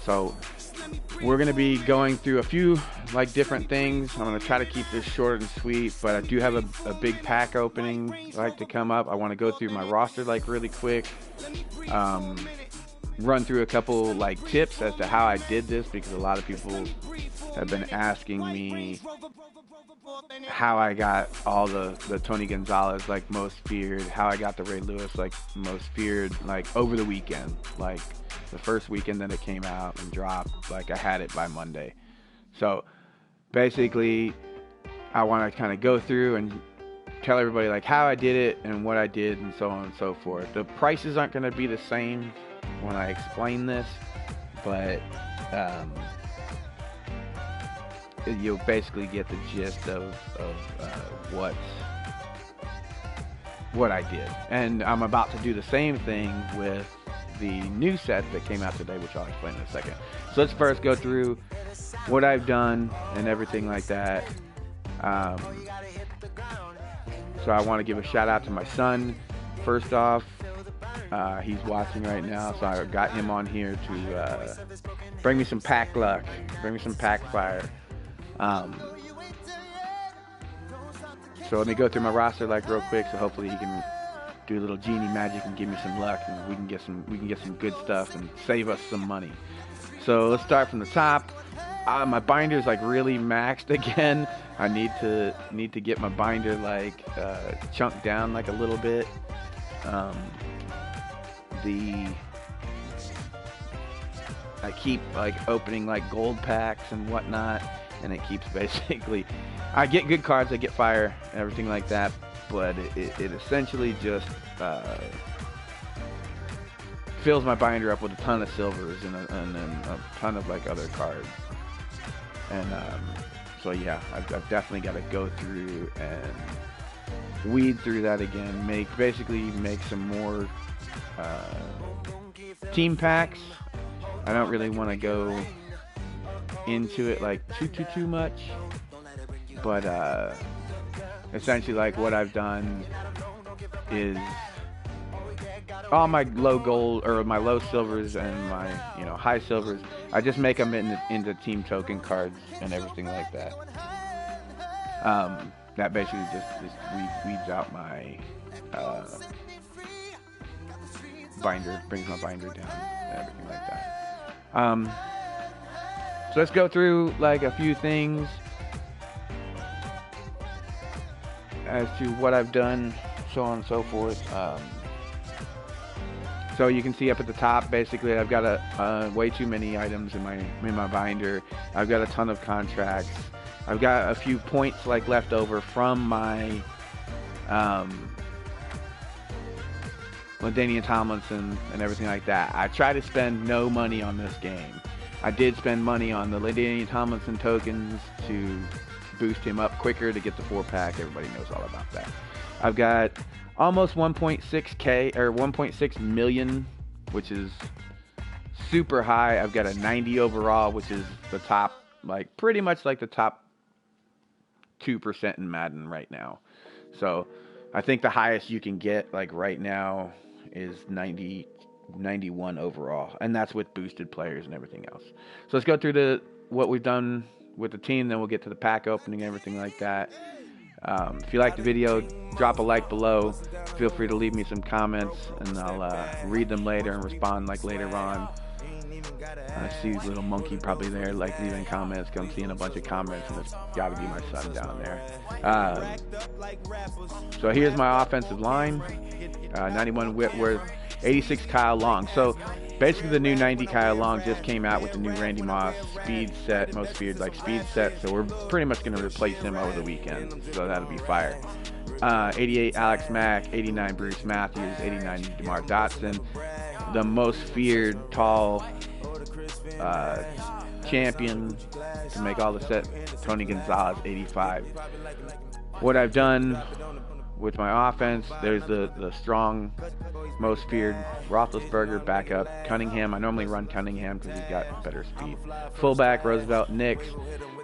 So we're going to be going through a few like different things. I'm going to try to keep this short and sweet, but I do have a big pack opening like to come up. I want to go through my roster like really quick. Run through a couple like tips as to how I did this, because a lot of people have been asking me how I got all the Tony Gonzalez like most feared, how I got the Ray Lewis like most feared like over the weekend, like the first weekend that it came out and dropped, like I had it by Monday. So basically I want to kind of go through and tell everybody like how I did it and what I did and so on and so forth. The prices aren't going to be the same when I explain this, but you'll basically get the gist of what I did. And I'm about to do the same thing with the new set that came out today, which I'll explain in a second. So let's first go through what I've done and everything like that. So I want to give a shout out to my son. First off, he's watching right now, so I got him on here to bring me some pack luck, bring me some pack fire. So let me go through my roster like real quick, so hopefully he can do a little genie magic and give me some luck, and we can get some good stuff and save us some money. So let's start from the top. My binder's like really maxed again. I need to get my binder like chunked down like a little bit. I keep like opening like gold packs and whatnot, and it keeps basically, I get good cards, I get fire and everything like that, but it essentially just fills my binder up with a ton of silvers and a ton of like other cards. And so yeah, I've definitely got to go through and weed through that again, make some more team packs. I don't really want to go into it like too much, but essentially like what I've done is all my low gold or my low silvers and my high silvers, I just make them into team token cards and everything like that. That basically just weeds out my binder, brings my binder down and everything like that. So let's go through like a few things as to what I've done, so on and so forth. So you can see up at the top, basically I've got way too many items in my binder. I've got a ton of contracts. I've got a few points like left over from my LaDainian Tomlinson and everything like that. I try to spend no money on this game. I did spend money on the LaDainian Tomlinson tokens to boost him up quicker to get the 4-pack. Everybody knows all about that. I've got almost 1.6k or 1.6 million, which is super high. I've got a 90 overall, which is the top, like pretty much like the top 2% in Madden right now. So I think the highest you can get like right now is 91 overall, and that's with boosted players and everything else. So let's go through what we've done with the team, then we'll get to the pack opening and everything like that. If you like the video, drop a like below. Feel free to leave me some comments, and I'll read them later and respond like later on. I see this little monkey probably there, like leaving comments. I'm seeing a bunch of comments, and it's got to be my son down there. So here's my offensive line: 91 Whitworth, 86 Kyle Long. So basically, the new 90 Kyle Long just came out with the new Randy Moss speed set, most feared like speed set. So we're pretty much going to replace him over the weekend. So that'll be fire. 88 Alex Mack, 89 Bruce Matthews, 89 DeMar Dotson. The most feared tall champion to make all the set, Tony Gonzalez, 85. What I've done with my offense, there's the strong, most feared Roethlisberger backup, Cunningham. I normally run Cunningham because he's got better speed. Fullback, Roosevelt Nix.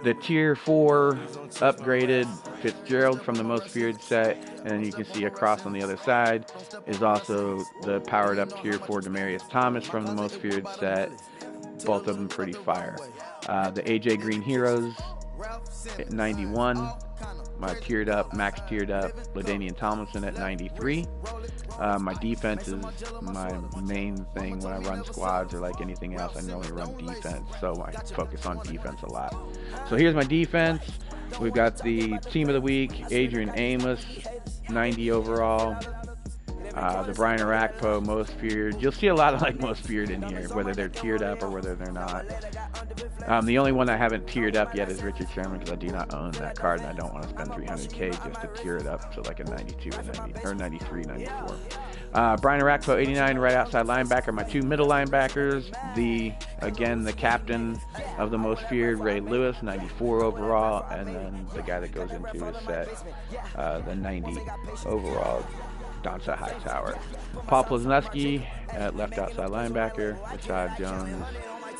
The tier 4 upgraded Fitzgerald from the most feared set, and you can see across on the other side is also the powered up tier 4 Demaryius Thomas from the most feared set. both of them pretty fire. The AJ Green Heroes at 91. My max tiered up LaDainian Tomlinson at 93. My defense is my main thing when I run squads or like anything else. I normally run defense, so I focus on defense a lot. So here's my defense. We've got the team of the week, Adrian Amos, 90 overall. The Brian Arakpo, most feared. You'll see a lot of like most feared in here, whether they're tiered up or whether they're not. The only one I haven't tiered up yet is Richard Sherman, because I do not own that card and I don't want to spend $300K just to tier it up to like a 92 or 93, 94. Brian Arakpo, 89, right outside linebacker. My two middle linebackers, the captain of the most feared, Ray Lewis, 94 overall, and then the guy that goes into his set, the 90 overall, Donta Hightower. Paul Plesnuski at left outside linebacker. Rashad Jones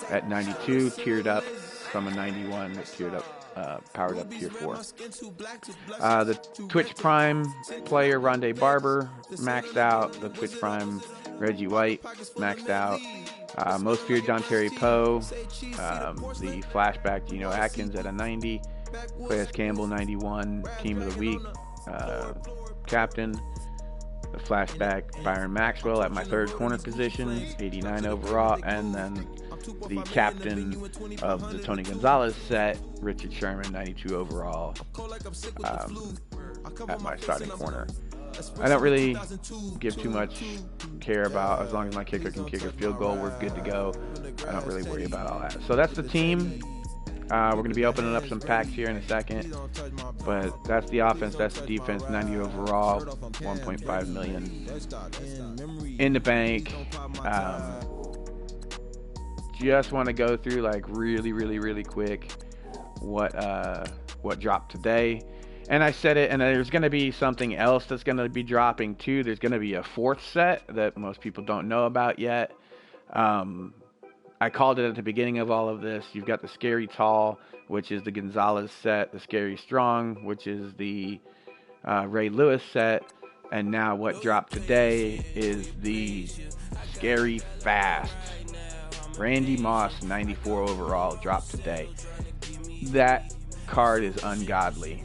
at 92, tiered up from a 91, tiered up, powered up tier 4. The Twitch Prime player, Rondé Barber, maxed out. The Twitch Prime, Reggie White, maxed out. Most feared, John Terry Poe. The flashback, Geno Atkins at a 90. Clayus Campbell, 91. Team of the week, captain. The flashback, Byron Maxwell at my third corner position, 89 overall, and then the captain of the Tony Gonzalez set, Richard Sherman, 92 overall, at my starting corner. I don't really give too much care about, as long as my kicker can kick a field goal, we're good to go. I don't really worry about all that. So that's the team. We're going to be opening up some packs here in a second, but that's the offense, that's the defense, 90 overall, 1.5 million in the bank. Just want to go through like really quick what dropped today. And I said it, and there's going to be something else that's going to be dropping too. There's going to be a fourth set that most people don't know about yet. I called it at the beginning of all of this. You've got the Scary Tall, which is the Gonzalez set, the Scary Strong, which is the Ray Lewis set, and now what dropped today is the Scary Fast. Randy Moss, 94 overall, dropped today. That card is ungodly.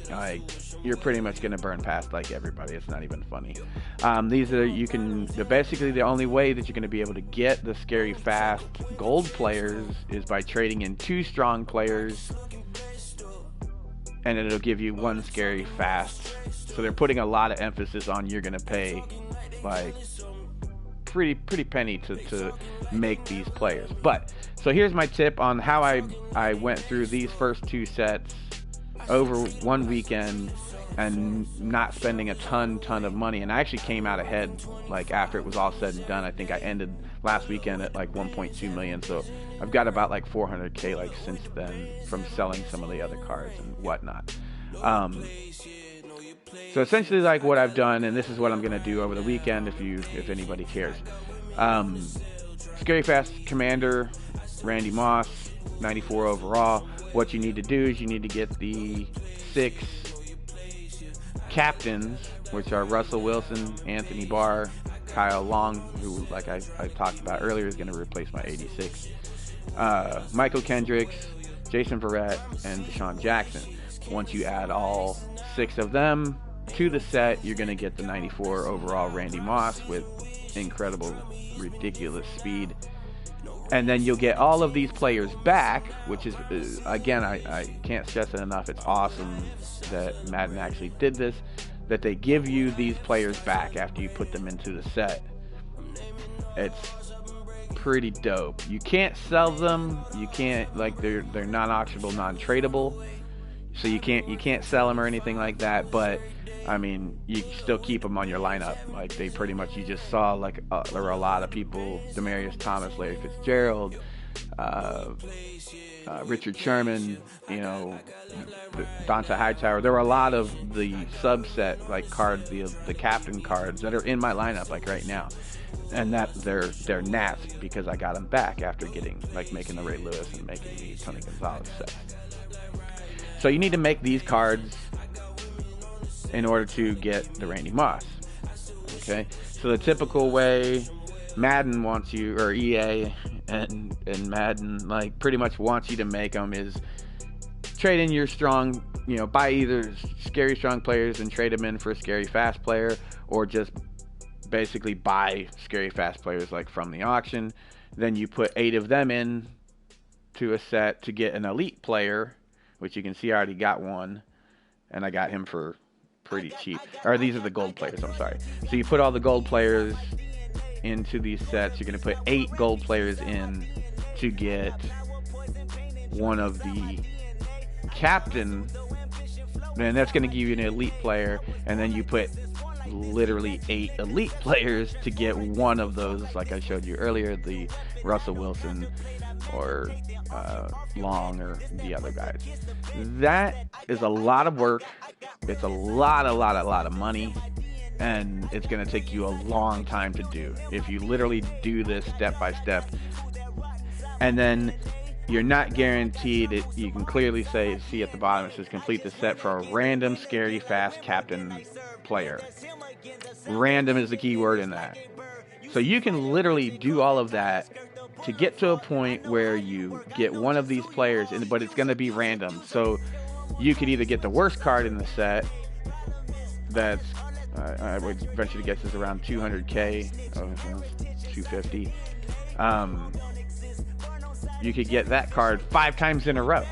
Like, you're pretty much going to burn past like everybody. It's not even funny. Basically the only way that you're going to be able to get the Scary Fast gold players is by trading in 2 strong players, and it'll give you 1 Scary Fast. So they're putting a lot of emphasis on you're going to pay like pretty penny to make these players. But so here's my tip on how I went through these first 2 sets over one weekend and not spending a ton of money. And I actually came out ahead, like after it was all said and done. I think I ended last weekend at like 1.2 million. So I've got about like 400K like since then from selling some of the other cards and whatnot. So essentially like what I've done, and this is what I'm going to do over the weekend if anybody cares. Scary Fast Commander, Randy Moss, 94 overall. What you need to do is you need to get the 6 captains, which are Russell Wilson, Anthony Barr, Kyle Long, who, like I talked about earlier, is going to replace my 86, Michael Kendricks, Jason Verrett, and Deshaun Jackson. Once you add all 6 of them to the set, you're going to get the 94 overall Randy Moss with incredible, ridiculous speed. And then you'll get all of these players back, which is, again, I can't stress it enough. It's awesome that Madden actually did this, that they give you these players back after you put them into the set. It's pretty dope. You can't sell them. You can't, like, they're non-auctionable, non-tradable. So you can't sell them or anything like that. But I mean, you still keep them on your lineup. Like, they pretty much, you just saw, like, there were a lot of people, Demaryius Thomas, Larry Fitzgerald, Richard Sherman, Donta Hightower. There were a lot of the subset, like, cards, the captain cards that are in my lineup, like, right now. And that they're nats because I got them back after making the Ray Lewis and making the Tony Gonzalez set. So you need to make these cards in order to get the Randy Moss. Okay, so the typical way Madden wants you, or EA, and Madden like pretty much wants you to make them is trade in your strong, buy either scary strong players and trade them in for a scary fast player, or just basically buy scary fast players like from the auction. Then you put 8 of them in to a set to get an elite player, which you can see I already got one, and I got him for pretty cheap. Or these are the gold players, I'm sorry. So you put all the gold players into these sets. You're going to put 8 gold players in to get one of the captain, and that's going to give you an elite player, and then you put literally 8 elite players to get one of those, like I showed you earlier, the Russell Wilson or Long or the other guys. That is a lot of work. It's a lot of money, and it's going to take you a long time to do if you literally do this step by step. And then you're not guaranteed it. You can clearly see at the bottom it says complete the set for a random scary fast captain player. Random is the key word in that. So you can literally do all of that to get to a point where you get one of these players, but it's going to be random. So you could either get the worst card in the set, that's I would venture to guess is around 200k, 250. You could get that card 5 times in a row,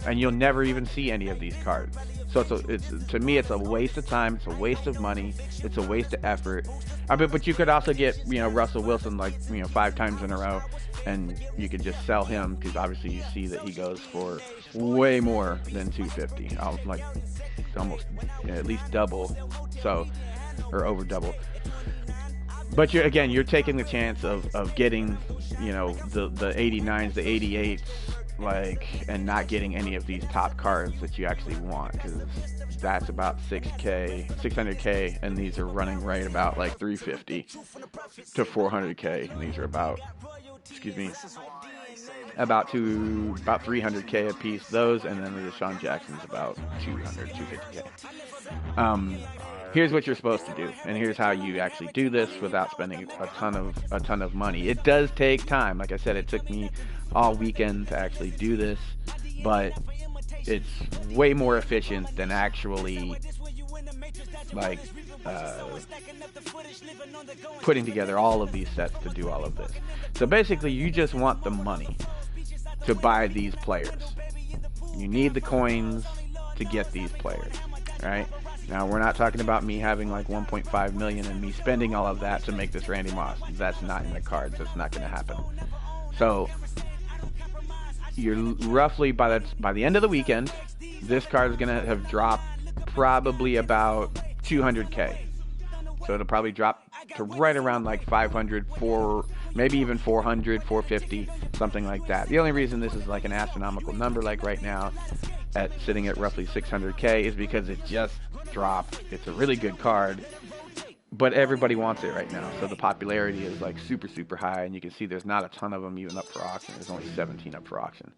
and you'll never even see any of these cards. So to me, it's a waste of time. It's a waste of money. It's a waste of effort. But you could also get, Russell Wilson 5 times in a row, and you could just sell him, because obviously you see that he goes for way more than 250. Like almost at least double, or over double. But you're taking the chance of getting, the 89s, the 88s, and not getting any of these top cards that you actually want, because that's about 600k, and these are running right about like 350 to 400k, and these are about 300k a piece, those, and then the Deshaun Jackson's about 250k. Here's what you're supposed to do, and here's how you actually do this without spending a ton of money. It does take time. Like I said, it took me all weekend to actually do this, but it's way more efficient than actually putting together all of these sets to do all of this. So basically, you just want the money to buy these players. You need the coins to get these players, right? Now, we're not talking about me having like 1.5 million and me spending all of that to make this Randy Moss. That's not in the cards. That's not going to happen. So you're roughly by the end of the weekend, this card is going to have dropped probably about 200k. So it'll probably drop to right around like 500, maybe even 400, 450, something like that. The only reason this is like an astronomical number like right now, sitting at roughly 600k, is because it just dropped. It's a really good card, but everybody wants it right now, so the popularity is like super high, and you can see there's not a ton of them even up for auction. There's only 17 up for auction.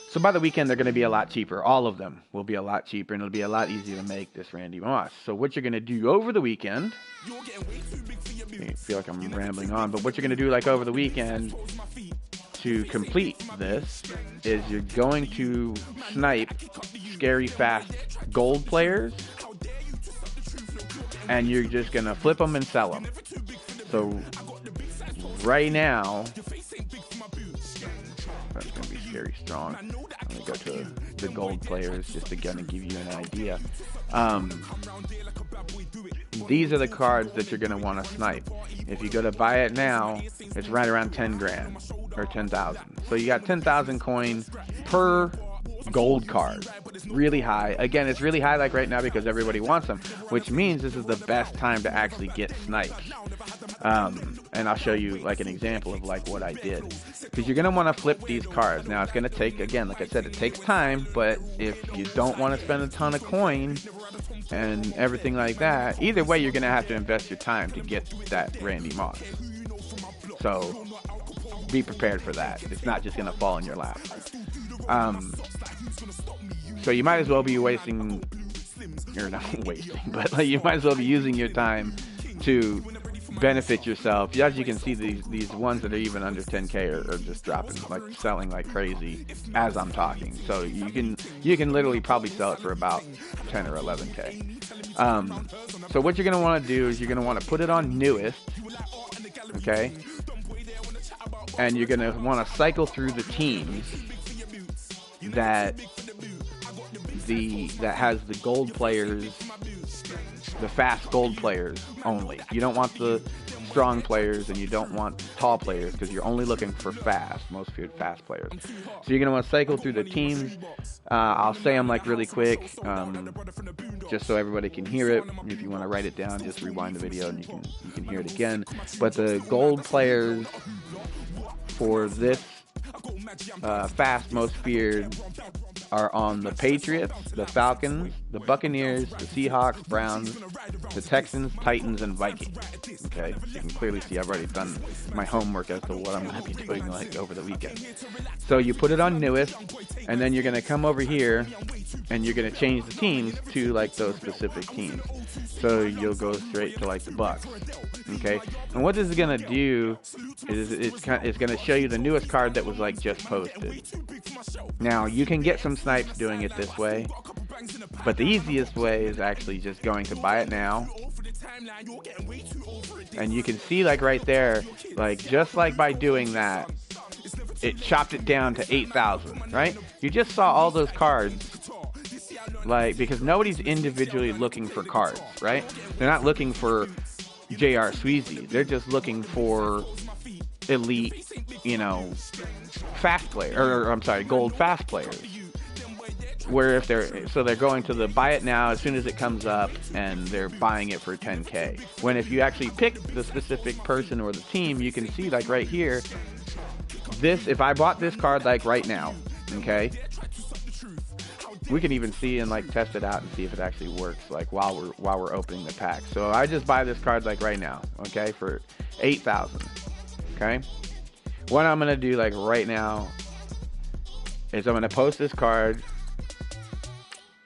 So by the weekend, they're going to be a lot cheaper. All of them will be a lot cheaper, and it'll be a lot easier to make this Randy Moss. So what you're going to do over the weekend, I feel like I'm rambling on, but what you're going to do like over the weekend to complete this is you're going to snipe scary fast gold players, and you're just going to flip them and sell them. So right now, that's going to be scary strong. I'm going to go to the gold players just to kind of give you an idea. These are the cards that you're going to want to snipe. If you go to buy it now, it's right around 10 grand or 10,000. So you got 10,000 coin per gold card. Really high. Again, it's really high like right now because everybody wants them, which means this is the best time to actually get sniped. And I'll show you like an example of like what I did, because you're going to want to flip these cards. Now it's going to take, again, like I said, it takes time, but if you don't want to spend a ton of coin and everything like that, either way you're going to have to invest your time to get that Randy Moss. So be prepared for that. It's not just going to fall in your lap. So you might as well be but like, you might as well be using your time to benefit yourself. As you can see, these ones that are even under 10K are just dropping, like selling like crazy as I'm talking. So you can literally probably sell it for about 10 or 11K. So what you're gonna want to do is you're gonna want to put it on newest, okay, and you're gonna want to cycle through the teams that has the gold players, the fast gold players only. You don't want the strong players and you don't want tall players because you're only looking for fast, most fast players. So you're gonna want to cycle through the teams. I'll say them like really quick, just so everybody can hear it. If you want to write it down, just rewind the video and you can hear it again. But the gold players for this fast most feared are on the Patriots, the Falcons, the Buccaneers, the Seahawks, Browns, the Texans, Titans, and Vikings. Okay, so you can clearly see I've already done my homework as to what I'm going to be doing like over the weekend. So you put it on newest, and then you're going to come over here, and you're going to change the teams to like those specific teams. So you'll go straight to like the Bucks. Okay, and what this is going to do is it's going to show you the newest card that was like just posted. Now you can get some snipes doing it this way, but the easiest way is actually just going to buy it now. And you can see like right there, like just like by doing that, it chopped it down to 8,000, right? You just saw all those cards, like, because nobody's individually looking for cards, right? They're not looking for J.R. Sweezy. They're just looking for elite, you know, fast player, or I'm sorry, gold fast players. Where if they're going to the buy it now as soon as it comes up, and they're buying it for 10K. When if you actually pick the specific person or the team, you can see like right here, this, if I bought this card like right now, okay, we can even see and like test it out and see if it actually works like while we're opening the pack. So I just buy this card like right now, okay, for 8,000. Okay, what I'm gonna do like right now is I'm gonna post this card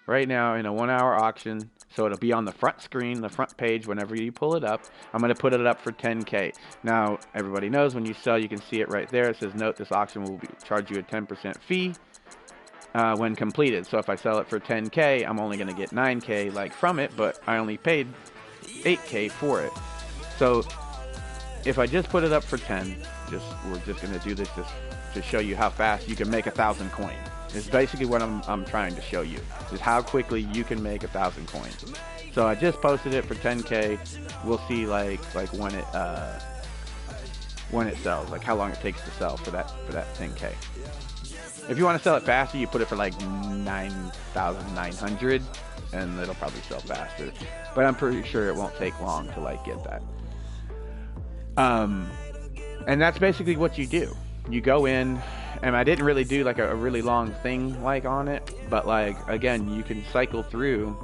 right now in a 1-hour auction, so it'll be on the front screen, the front page whenever you pull it up. I'm going to put it up for 10K. Now, everybody knows when you sell, you can see it right there. It says, note, this auction will charge you a 10% fee when completed. So if I sell it for 10K, I'm only going to get 9K like from it, but I only paid 8K for it. So if I just put it up for 10, we're just going to do this just to show you how fast you can make 1,000 coins. It's basically what I'm trying to show you, is how quickly you can make 1,000 coins. So I just posted it for 10K. We'll see like when it sells, like how long it takes to sell for that 10K. If you want to sell it faster, you put it for like 9,900, and it'll probably sell faster. But I'm pretty sure it won't take long to like get that. And that's basically what you do. You go in, and I didn't really do like a really long thing like on it, but like again, you can cycle through,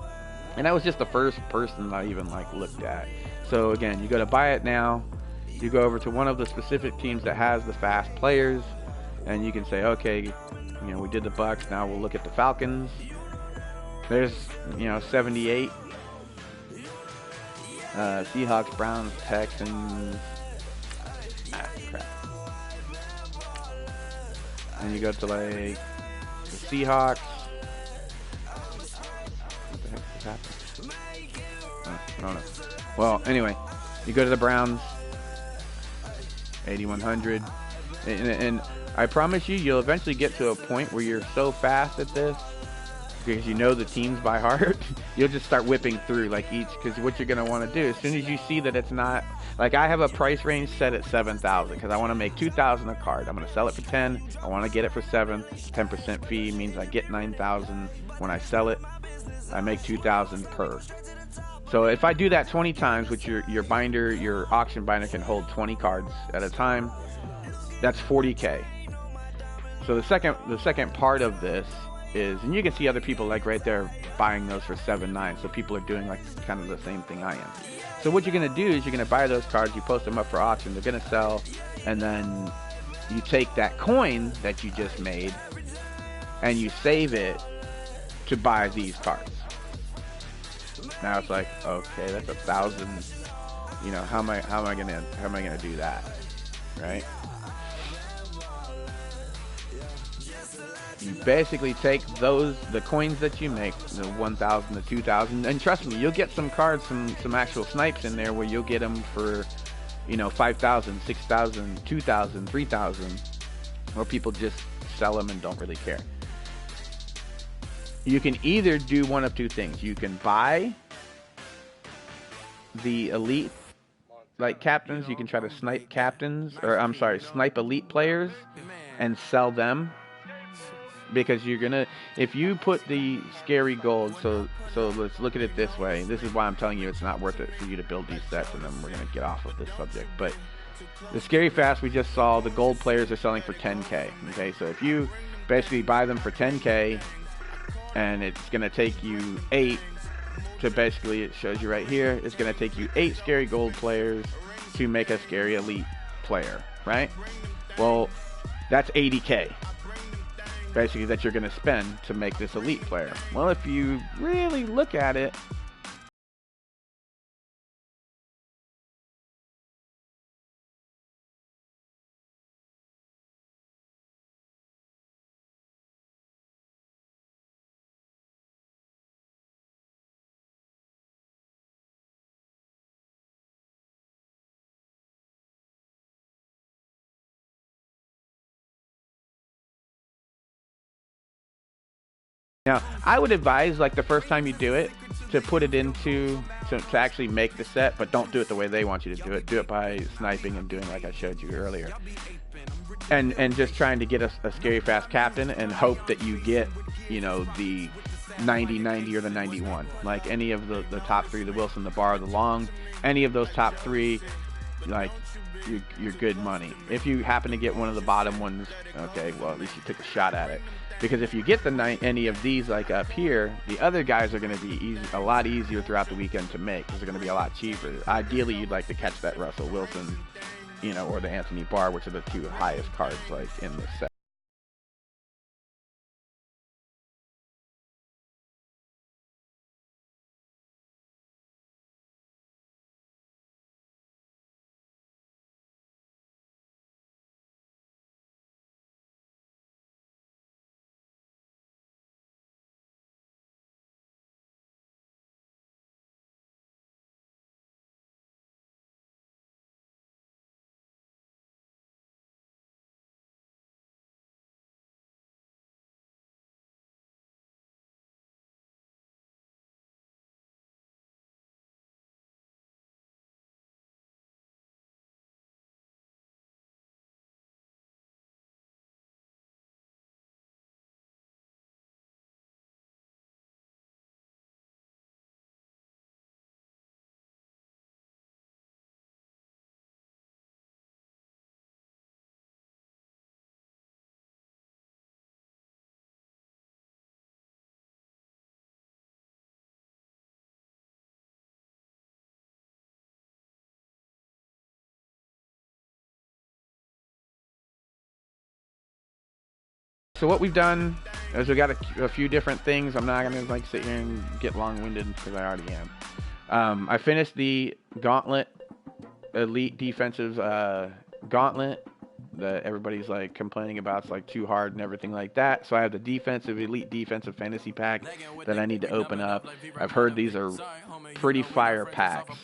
and that was just the first person I even like looked at. So again, you go to buy it now, you go over to one of the specific teams that has the fast players, and you can say, okay, you know, we did the Bucks, now we'll look at the Falcons. There's, you know, 78. Seahawks, Browns, Texans. Crap. And you go to like the Seahawks. What the heck is happening? Oh, I don't know. Well, anyway, you go to the Browns. 8,100. And I promise you, you'll eventually get to a point where you're so fast at this, because you know the teams by heart, you'll just start whipping through like each, because what you're going to want to do, as soon as you see that it's not, like I have a price range set at 7,000, because I want to make 2,000 a card. I'm going to sell it for 10. I want to get it for 7. 10% fee means I get 9,000. When I sell it, I make 2,000 per. So if I do that 20 times, which your binder, your auction binder can hold 20 cards at a time, that's 40K. So the second part of this is, and you can see other people like right there buying those for 7.9, so people are doing like kind of the same thing I am. So what you're going to do is you're going to buy those cards, you post them up for auction, they're going to sell, and then you take that coin that you just made and you save it to buy these cards. Now it's like, okay, that's 1,000 You know, how am I gonna do that, right? You basically take the coins that you make, the 1,000, the 2,000, and trust me, you'll get some cards, some actual snipes in there where you'll get them for, you know, 5,000, 6,000, 2,000, 3,000, or people just sell them and don't really care. You can either do one of two things. You can buy the elite, like captains. You can try to snipe captains, or I'm sorry, snipe elite players and sell them. Because you're gonna, if you put the scary gold, so let's look at it this way. This is why I'm telling you it's not worth it for you to build these sets, and then we're gonna get off of this subject. But the scary fast we just saw, the gold players are selling for 10k. Okay, so if you basically buy them for 10k, and it's gonna take you 8 to basically, it shows you right here, it's gonna take you 8 scary gold players to make a scary elite player, right? Well, that's 80k. Basically, that you're going to spend to make this elite player. Well, if you really look at it, now I would advise, like, the first time you do it, to put it into to actually make the set, but don't do it the way they want you to do it. Do it by sniping and doing like I showed you earlier, and just trying to get a scary fast captain and hope that you get, you know, the 90, 90, or the 91. Like any of the top 3, the Wilson, the Barr, the Long, any of those top 3, like, you're good money. If you happen to get one of the bottom ones, okay, well, at least you took a shot at it. Because if you get any of these, like up here, the other guys are going to be a lot easier throughout the weekend to make, because they're going to be a lot cheaper. Ideally, you'd like to catch that Russell Wilson, you know, or the Anthony Barr, which are the 2 highest cards, like, in this set. So what we've done is we got a few different things. I'm not going to, like, sit here and get long-winded, because I already am. I finished the Gauntlet, Elite Defensive Gauntlet that everybody's, like, complaining about. It's, like, too hard and everything like that. So I have the defensive, Elite Defensive Fantasy Pack that I need to open up. I've heard these are pretty fire packs.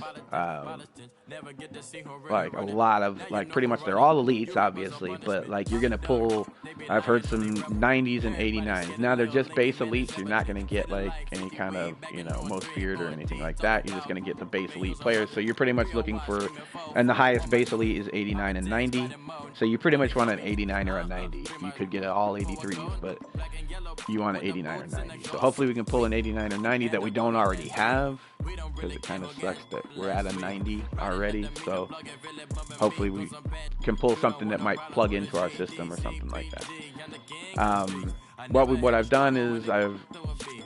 Like, a lot of, like, pretty much they're all elites, obviously, but, like, you're gonna pull, I've heard some 90s and 89s. Now they're just base elites. You're not gonna get, like, any kind of, you know, most feared or anything like that. You're just gonna get the base elite players. So you're pretty much looking for, and the highest base elite is 89 and 90. So you pretty much want an 89 or a 90. You could get all 83s, but you want an 89 or 90. So hopefully we can pull an 89 or 90 that we don't already have, because it kind of sucks that we're at a 90 already. So hopefully we can pull something that might plug into our system or something like that. What I've done is I've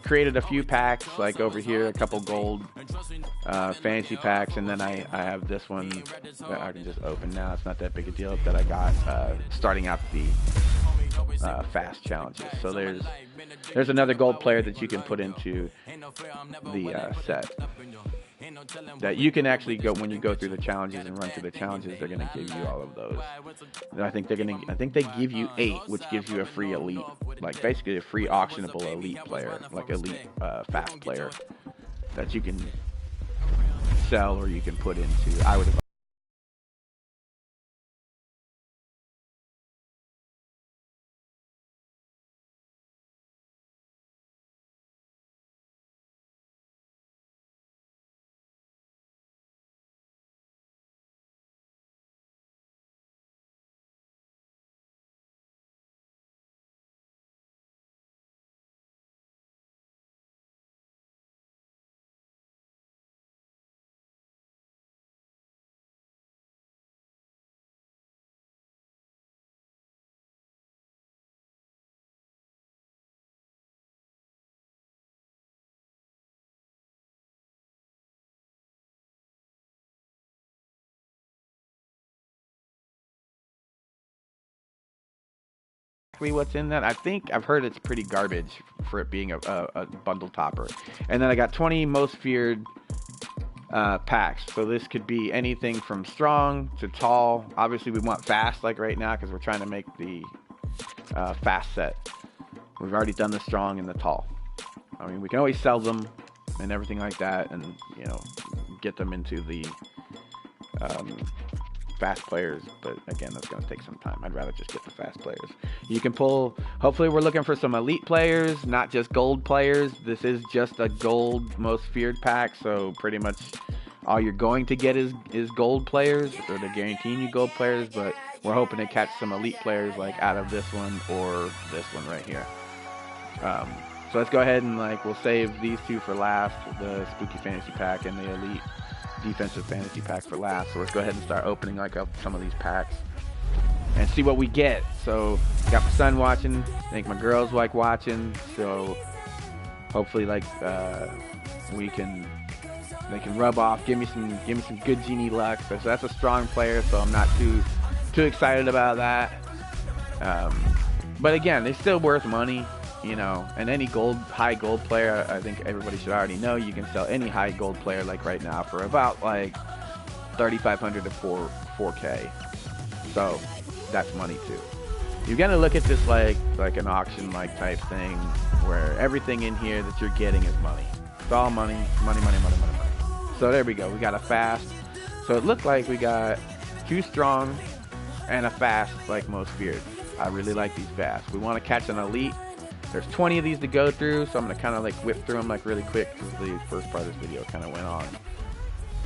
created a few packs, like over here, a couple gold fantasy packs, and then I have this one that I can just open now. It's not that big a deal, that I got starting out the fast challenges. So there's another gold player that you can put into the set. that you can actually go when you go through the challenges and run through the challenges. They're gonna give you all of those. And I think they give you 8, which gives you a free elite, like basically a free auctionable elite player, like elite fast player that you can sell or you can put into. I would have. What's in that? I think I've heard it's pretty garbage for it being a bundle topper. And then I got 20 most feared packs. So this could be anything from strong to tall. Obviously we want fast like right now because we're trying to make the fast set. We've already done the strong and the tall. I mean, we can always sell them and everything like that, and you know, get them into the fast players, but again, that's going to take some time. I'd rather just get the fast players. You can pull, hopefully we're looking for some elite players, not just gold players. This is just a gold most feared pack, so pretty much all you're going to get is gold players, or they're guaranteeing you gold players, but we're hoping to catch some elite players like out of this one or this one right here. So let's go ahead and we'll save these two for last, the Spooky Fantasy Pack and the Elite Defensive Fantasy Pack for last. So let's go ahead and start opening up some of these packs and see what we get. So got my son watching, I think my girls like watching, so hopefully they can rub off, give me some good Genie luck. So that's a strong player, so I'm not too excited about that. But again, it's still worth money, you know, and any high gold player, I think everybody should already know, you can sell any high gold player like right now for about $3,500 to $4K. So that's money too. You're gonna look at this like an auction type thing where everything in here that you're getting is money. It's all money. So there we go. We got a fast. So it looked like we got 2 strong and a fast like most feared. I really like these fast. We want to catch an elite. There's 20 of these to go through, so I'm going to kind of whip through them really quick because the first part of this video kind of went on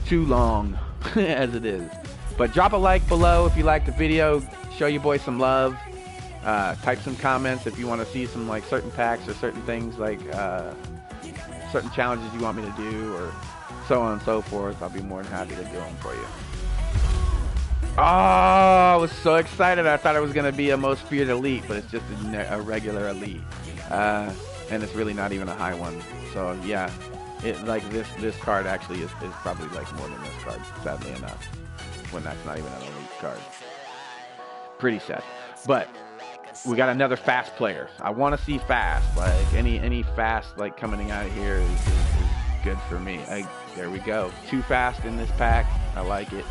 too long as it is. But drop a like below if you like the video. Show your boy some love. Type some comments if you want to see some certain packs or certain things certain challenges you want me to do or so on and so forth. I'll be more than happy to do them for you. Oh, I was so excited. I thought it was going to be a most feared elite, but it's just a regular elite. And it's really not even a high one. So yeah, this card actually is probably more than this card, sadly enough, when that's not even an elite card. Pretty sad. But we got another fast player. I want to see fast. Any fast coming out of here is good for me. There we go. 2 fast in this pack. I like it.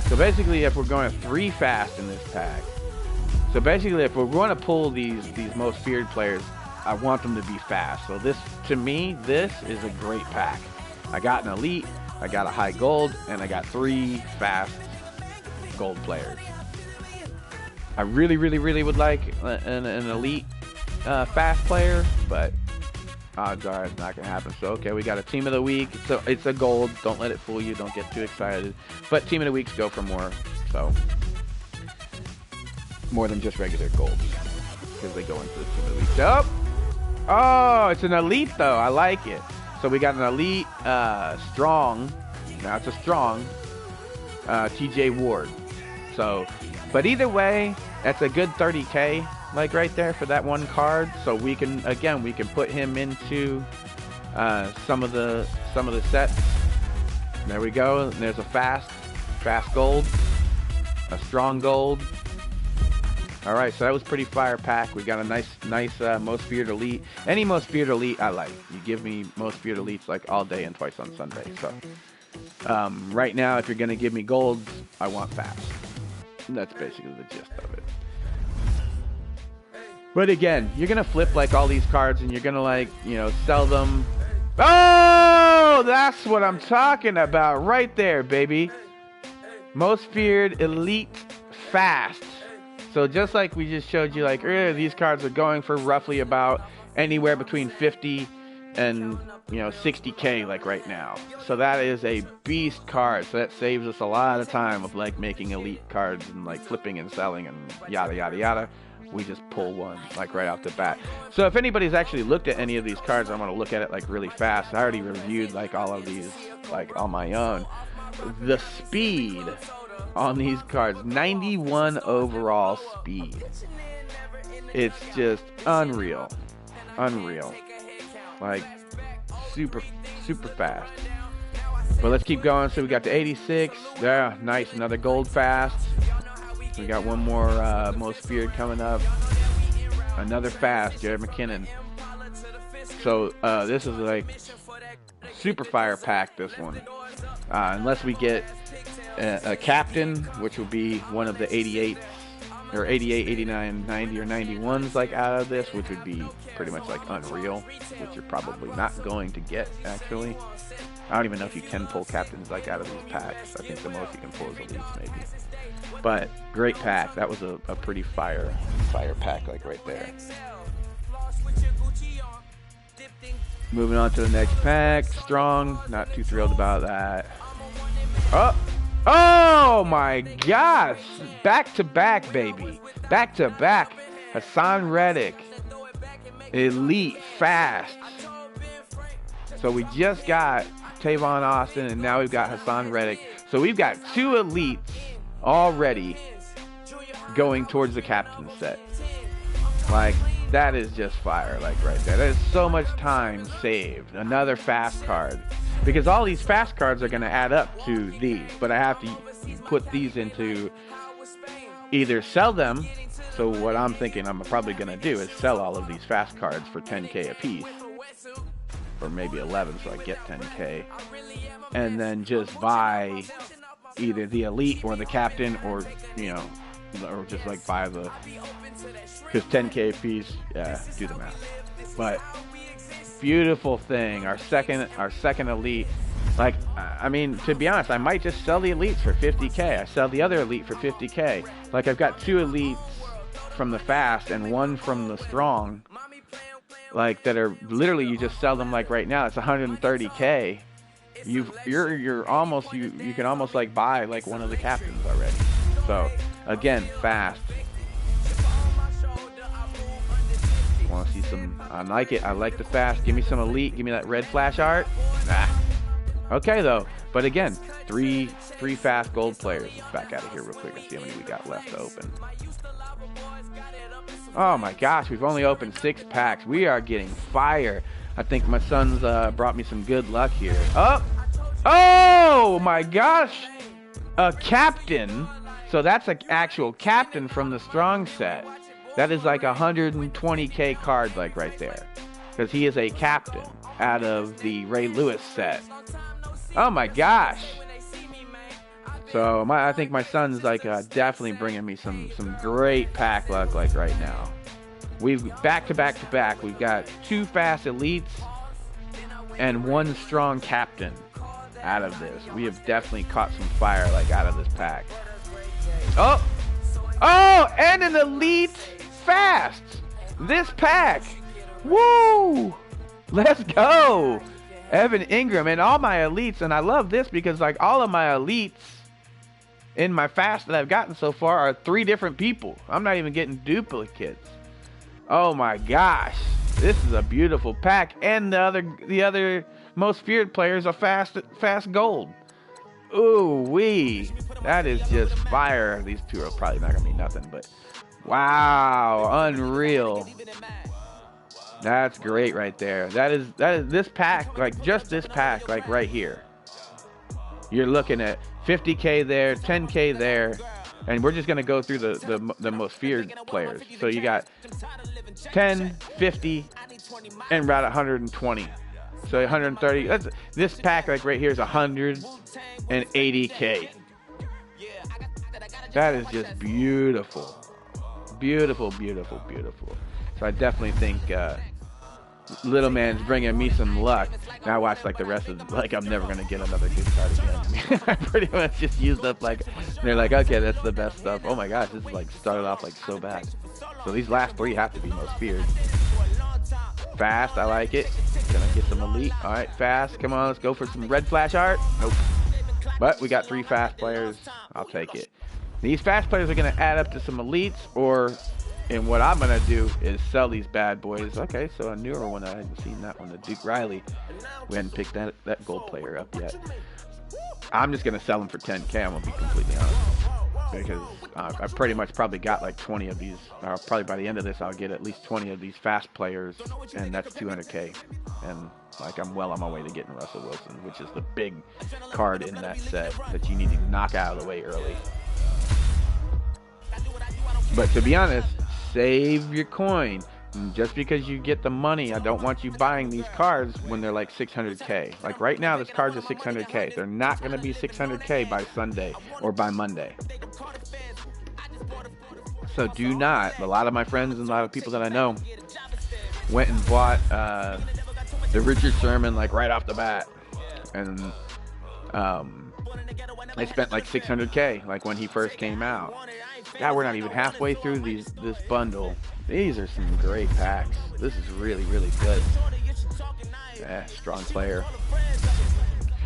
So basically, if we're going 3 fast in this pack, so basically if we're going to pull these most feared players, I want them to be fast. So this, to me, this is a great pack. I got an elite, I got a high gold, and I got 3 fast gold players. I really would like an elite fast player, but odds are it's not gonna happen. So okay, we got a team of the week. So it's a gold. Don't let it fool you. Don't get too excited. But team of the weeks go for more. So more than just regular gold because they go into the team of the week. Oh, it's an elite though. I like it. So we got an elite strong. Now it's a strong TJ Ward. So, but either way, that's a good 30K. Right there for that one card, so we can put him into some of the sets. There we go. And there's a fast gold, a strong gold, All right, so that was pretty fire pack. We got a nice most feared elite. Any most feared elite I like. You give me most feared elites like all day and twice on Sunday. So right now, if you're gonna give me golds, I want fast. And that's basically the gist of it. But again, you're gonna flip like all these cards, and you're gonna like sell them. Oh, that's what I'm talking about right there, baby. Most feared elite fast. So just like we just showed you, like earlier, these cards are going for roughly about anywhere between 50 and 60K like right now. So that is a beast card. So that saves us a lot of time of like making elite cards and like flipping and selling and yada yada yada. We just pull one like right off the bat. So if anybody's actually looked at any of these cards, I'm going to look at it like really fast. I already reviewed like all of these like on my own. The speed on these cards, 91 overall speed. It's just unreal. Like super fast. But let's keep going. So we got the 86. Yeah, nice. Another gold fast. We got one more most feared coming up. Another fast, Jared McKinnon. So this is like super fire pack, this one. Unless we get a captain, which will be one of the 88 or 88, 89, 90 or 91s like out of this, which would be pretty much like unreal, which you're probably not going to get actually. I don't even know if you can pull captains like out of these packs. I think the most you can pull is elites maybe. But great pack. That was a pretty fire pack like right there. Moving on to the next pack. Strong. Not too thrilled about that. Oh my gosh. Back to back, baby. Back to back. Hassan Reddick. Elite fast. So we just got Tavon Austin and now we've got Hassan Reddick. So we've got two elites already going towards the captain set. Like that is just fire, like right there. There's so much time saved. Another fast card, because all these fast cards are going to add up to these, but I have to put these into either sell them. So what I'm thinking I'm probably going to do is sell all of these fast cards for 10K a piece, or maybe 11 so I get 10K, and then just buy either the elite or the captain, or or just like buy the, because 10K a piece, yeah, do the math. But beautiful thing, our second elite. Like, I mean, to be honest, I might just sell the elites for 50K. I sell the other elite for 50K. Like, I've got two elites from the fast and one from the strong, like that are literally, you just sell them like right now. It's 130K. You're almost, you can almost like buy like one of the captains already. So again, fast. Want to see some? I like it. I like the fast. Give me some elite. Give me that red flash art. Nah. Okay though. But again, three fast gold players. Let's back out of here real quick and see how many we got left to open. Oh my gosh, we've only opened 6 packs. We are getting fire. I think my son's brought me some good luck here. Oh my gosh, a captain. So that's an actual captain from the strong set. That is like 120K card, like right there, because he is a captain out of the Ray Lewis set. Oh my gosh. So I think my son's like definitely bringing me some great pack luck like right now. We've back to back. We've got 2 fast elites and 1 strong captain out of this. We have definitely caught some fire like out of this pack. Oh, and an elite fast. This pack. Woo! Let's go. Evan Ingram and all my elites. And I love this because like all of my elites in my fast that I've gotten so far are 3 different people. I'm not even getting duplicates. Oh my gosh. This is a beautiful pack. And the other most feared players are fast gold. Ooh wee. That is just fire. These 2 are probably not gonna be nothing, but wow, unreal. That's great right there. That is this pack, like just this pack, like right here. You're looking at 50K there, 10K there, And we're just going to go through the most feared players. So you got 10, 50, and about 120. So 130. This pack like right here is 180K. That is just beautiful. Beautiful, beautiful, beautiful. So I definitely think Little Man's bringing me some luck. Now I watch like the rest of like I'm never gonna get another good card again. I pretty much just used up like they're like, okay, that's the best stuff. Oh my gosh, this is like started off like so bad. So these last three have to be most feared. Fast, I like it. Gonna get some elite. All right, fast. Come on, let's go for some red flash art. Nope. But we got 3 fast players. I'll take it. These fast players are gonna add up to some elites, or and what I'm going to do is sell these bad boys. Okay, so a newer one. I hadn't seen that one. The Duke Riley. We hadn't picked that gold player up yet. I'm just going to sell them for 10K. I'm going to be completely honest. Because I pretty much probably got like 20 of these. Probably by the end of this, I'll get at least 20 of these fast players. And that's 200K. And like I'm well on my way to getting Russell Wilson, which is the big card in that set that you need to knock out of the way early. But to be honest, save your coin. Just because you get the money, I don't want you buying these cards when they're like 600K. Like right now, this card's are 600K. They're not going to be 600K by Sunday or by Monday. So do not. A lot of my friends and a lot of people that I know went and bought the Richard Sherman like right off the bat. And they spent like 600K like when he first came out. God, we're not even halfway through this bundle. These are some great packs. This is really, really good. Yeah, strong player.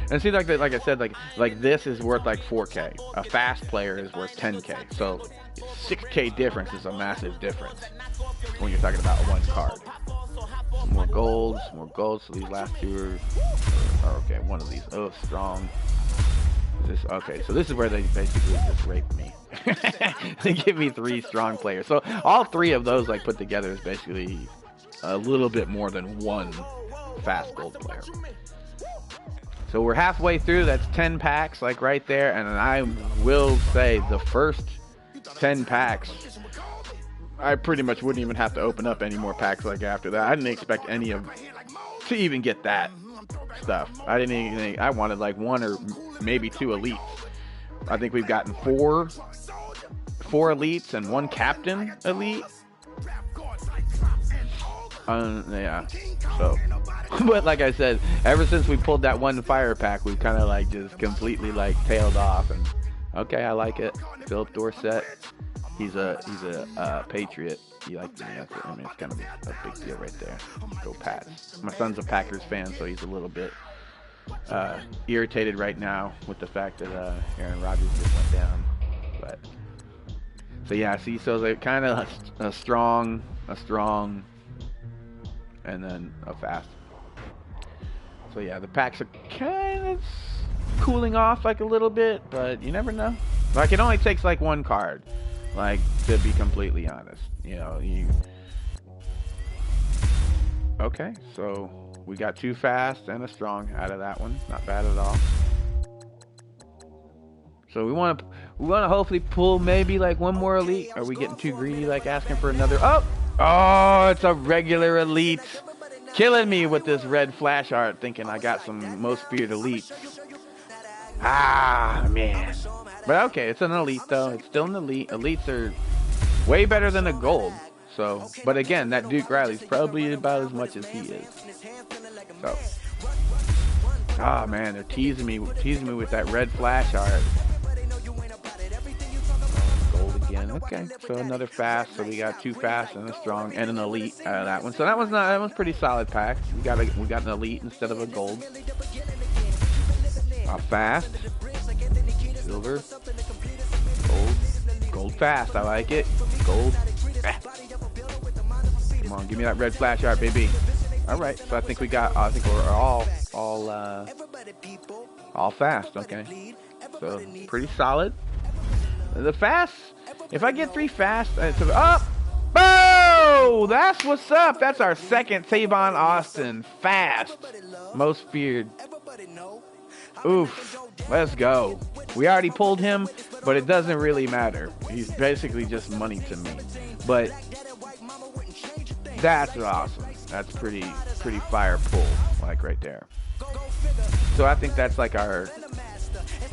And see, like I said, like this is worth like 4K. A fast player is worth 10K. So 6K difference is a massive difference when you're talking about one card. Some more golds, more golds. So these last two are okay. One of these. Oh, strong. Okay, so this is where they basically just raped me. They give me 3 strong players. So all 3 of those like put together is basically a little bit more than 1 fast gold player. So we're halfway through. That's 10 packs like right there. And I will say the first 10 packs, I pretty much wouldn't even have to open up any more packs like after that. I didn't expect any of to even get that stuff. I didn't even think, I wanted like 1 or maybe 2 elites. I think we've gotten 4 elites and 1 captain elite. Yeah. So, but like I said, ever since we pulled that 1 fire pack, we've kind of like just completely like tailed off. And okay, I like it. Philip Dorsett. He's a Patriot. He likes me. I mean, it's kind of a big deal right there. Go Pats. My son's a Packers fan, so he's a little bit irritated right now with the fact that Aaron Rodgers just went down. But so yeah, see, so they kind of a strong, and then a fast. So yeah, the packs are kind of cooling off like a little bit, but you never know. Like it only takes like 1 card. Like, to be completely honest, you know, okay, so we got 2 fast and a strong out of that one. Not bad at all. So we want to hopefully pull maybe like 1 more elite. Are we getting too greedy, like asking for another? Oh, it's a regular elite. Killing me with this red flash art, thinking I got some most feared elites. Ah, man. But okay, it's an elite though. It's still an elite. Elites are way better than a gold. So, but again, that Duke Riley's probably about as much as he is. So, ah, man, they're teasing me with that red flash art. Gold again. Okay, so another fast. So we got 2 fast and a strong and an elite out of that one. So that was pretty solid pack. We got an elite instead of a gold. Fast. Silver. Gold fast. I like it. Gold. Come on, give me that red flash art, baby. All right. So I think we're all fast. Okay. So pretty solid. The fast. If I get 3 fast, it's up. Oh, that's what's up. That's our second Tavon Austin fast. Most feared. Oof. Let's go. We already pulled him, but it doesn't really matter. He's basically just money to me. But that's awesome. That's pretty fire pull, like right there. So I think that's like our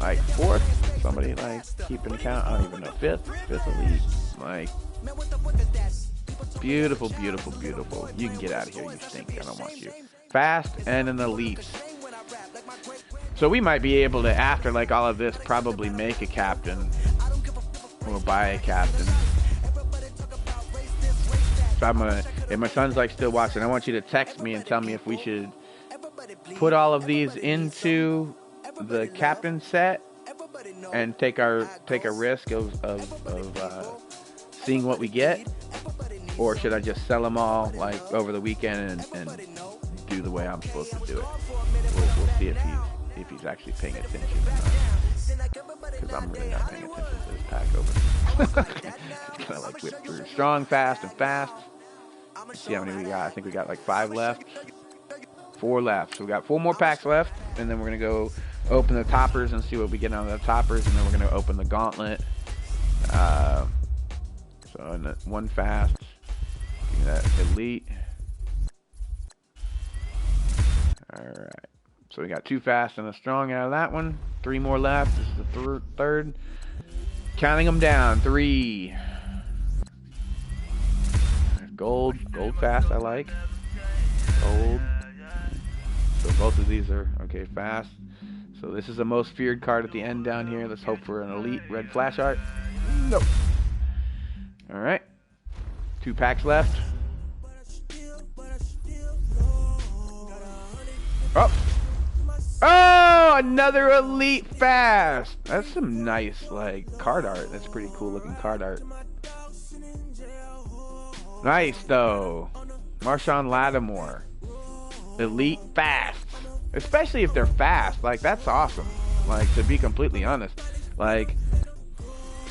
like fourth. Somebody like keeping count. I don't even know. Fifth elite. Like beautiful, beautiful, beautiful. You can get out of here. You stink. I don't want you. Fast and an elite. So we might be able to, after like all of this, probably make a captain or buy a captain. So if my son's like still watching, I want you to text me and tell me if we should put all of these into the captain set and take a risk of seeing what we get, or should I just sell them all like over the weekend and do the way I'm supposed to do it. We'll see if he's actually paying attention or not, because I'm really not paying attention to this pack over. Kind of like whip through strong, fast, and fast. Let's see how many we got. I think we got like 5 left. 4 left. So we got 4 more packs left, and then we're gonna go open the toppers and see what we get out of the toppers, and then we're gonna open the gauntlet. So one fast. Give me that elite. All right. So we got 2 fast and a strong out of that one. 3 more left. This is the third. Counting them down. 3. Gold fast. I like gold. So both of these are okay. Fast. So this is the most feared card at the end down here. Let's hope for an elite red flash art. Nope. All right. 2 packs left. Oh, another elite fast. That's some nice like card art. That's pretty cool looking card art. Nice though. Marshawn Lattimore. Elite fast. Especially if they're fast. Like that's awesome. Like to be completely honest. Like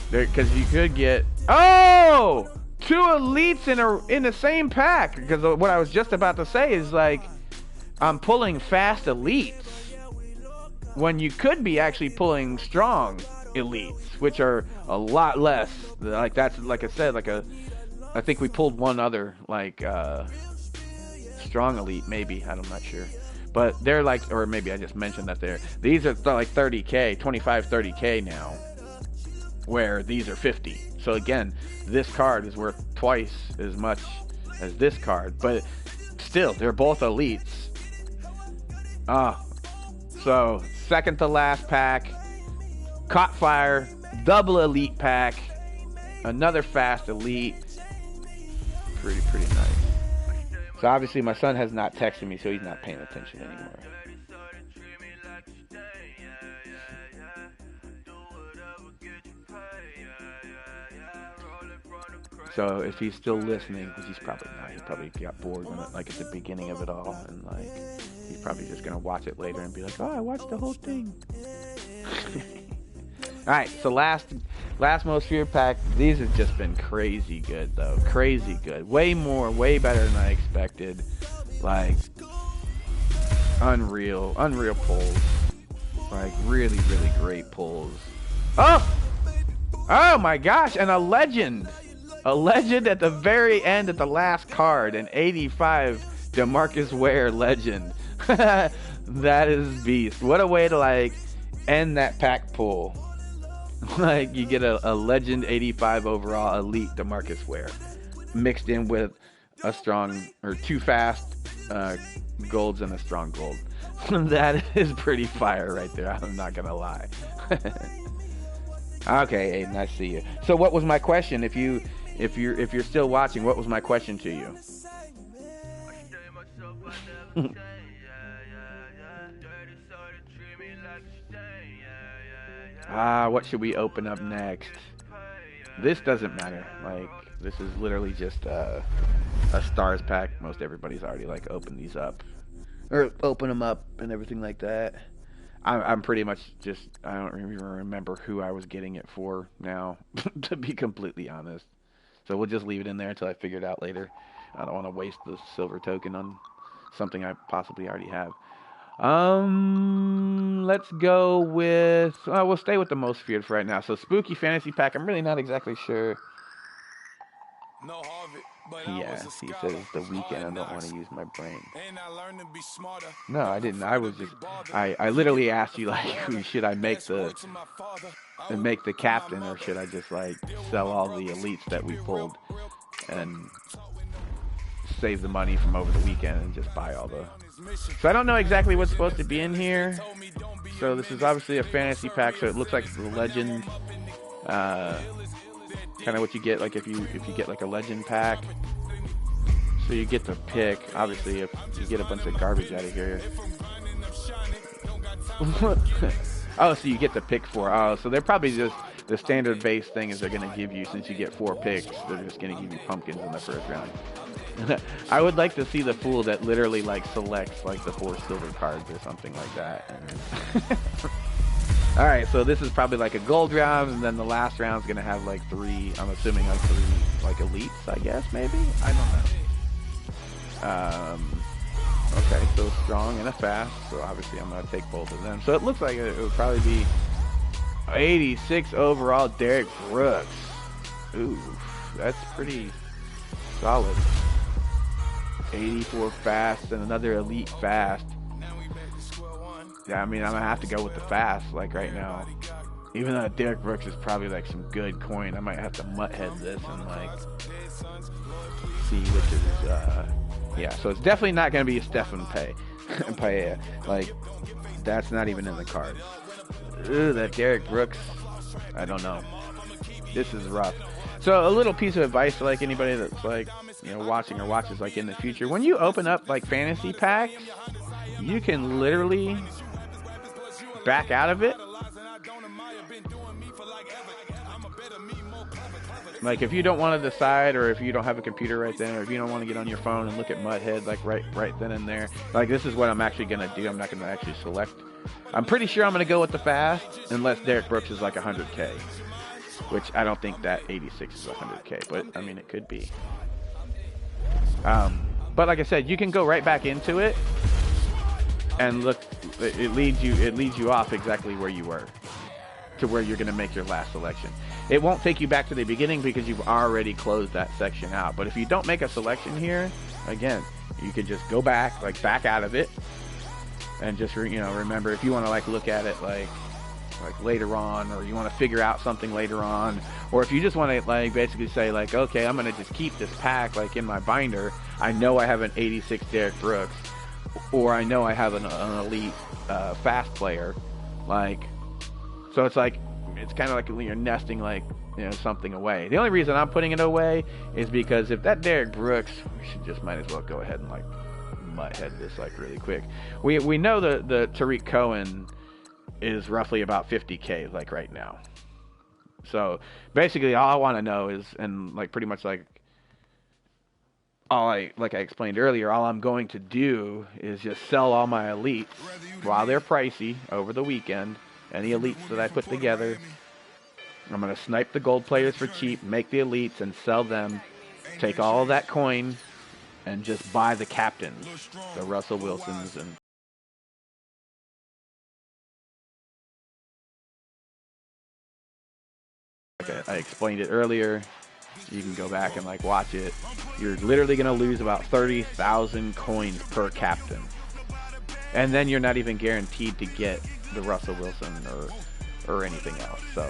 because you could get 2 elites in the same pack. Because what I was just about to say is like I'm pulling fast elites when you could be actually pulling strong elites, which are a lot less. Like that's like I said, I think we pulled one other like strong elite, maybe. I'm not sure, but they're like, or maybe I just mentioned that these are like 30k, 25-30k now, where these are 50. So again, this card is worth twice as much as this card, but still, they're both elites. So second to last pack, caught fire, double elite pack, another fast elite. Pretty nice. So obviously my son has not texted me, so he's not paying attention anymore. So if he's still listening, because he's probably not, he probably got bored when at the beginning of it all, and like he's probably just gonna watch it later and be like, oh, I watched the whole thing. All right, so last most feared pack. These have just been crazy good though, crazy good. Way better than I expected. Like unreal pulls. Like really great pulls. Oh my gosh, and a legend. A legend at the very end at the last card, an 85 DeMarcus Ware legend. That is beast. What a way to like end that pack pull. Like you get a legend 85 overall elite DeMarcus Ware mixed in with a strong or 2 fast golds and a strong gold. That is pretty fire right there. I'm not gonna lie. Okay, Aiden, I see you. So what was my question? If you're still watching, what was my question to you? What should we open up next? This doesn't matter. Like, this is literally just a stars pack. Most everybody's already like opened these up or open them up and everything like that. I'm pretty much just, I don't even remember who I was getting it for now, to be completely honest. So we'll just leave it in there until I figure it out later. I don't want to waste the silver token on something I possibly already have. Let's go with. We'll stay with the most feared for right now. So spooky fantasy pack. I'm really not exactly sure. Yeah, he says the weekend. I don't want to use my brain. No, I didn't. I was just. I literally asked you like, who should I make the captain, or should I just like sell all the elites that we pulled and save the money from over the weekend and just buy all the. So I don't know exactly what's supposed to be in here. So this is obviously a fantasy pack, so it looks like the legend, kind of what you get like if you get like a legend pack. So you get to pick. Obviously, if you get a bunch of garbage out of here. Oh, so you get to pick 4. Oh, so they're probably just the standard base thing is they're going to give you, since you get 4 picks, they're just going to give you pumpkins in the first round. I would like to see the fool that literally like selects like the 4 silver cards or something like that. All right, so this is probably like a gold round, and then the last round is going to have like 3. I'm assuming like 3 like elites, I guess maybe. I don't know. Okay, so strong and a fast, so obviously I'm going to take both of them. So it looks like it would probably be 86 overall Derek Brooks. Ooh, that's pretty solid. 84 fast and another elite fast. Yeah, I mean, I'm going to have to go with the fast, like right now. Even though Derek Brooks is probably like some good coin, I might have to mutt-head this and like see which is yeah, so it's definitely not going to be a Stefan Paella. Like, that's not even in the cards. Ooh, that Derek Brooks, I don't know. This is rough. So a little piece of advice for like anybody that's like, you know, watching or watches like in the future. When you open up like fantasy packs, you can literally back out of it. Like if you don't want to decide, or if you don't have a computer right then, or if you don't want to get on your phone and look at Mudhead like right then and there, like this is what I'm actually gonna do. I'm not gonna actually select. I'm pretty sure I'm gonna go with the fast, unless Derek Brooks is like 100K, which I don't think that 86 is 100K, but I mean it could be. But like I said, you can go right back into it and look. It leads you off exactly where you were, to where you're going to make your last selection. It won't take you back to the beginning because you've already closed that section out. But if you don't make a selection here, again, you could just go back, like back out of it, and just remember if you want to like look at it like later on, or you want to figure out something later on, or if you just want to like basically say like, okay, I'm going to just keep this pack like in my binder. I know I have an 86 Derek Brooks, or I know I have an elite fast player, like. So it's like, it's kind of like when you're nesting like, something away. The only reason I'm putting it away is because if that Derek Brooks, we should just might as well go ahead and like mutt-head this like really quick. We know the Tariq Cohen is roughly about 50K like right now. So basically all I want to know is, and like pretty much like I explained earlier, all I'm going to do is just sell all my elites while they're pricey over the weekend. Any elites that I put together, I'm going to snipe the gold players for cheap, make the elites and sell them, take all of that coin, and just buy the captains, the Russell Wilsons and like I explained it earlier. You can go back and like watch it. You're literally going to lose about 30,000 coins per captain. And then you're not even guaranteed to get the Russell Wilson or anything else. So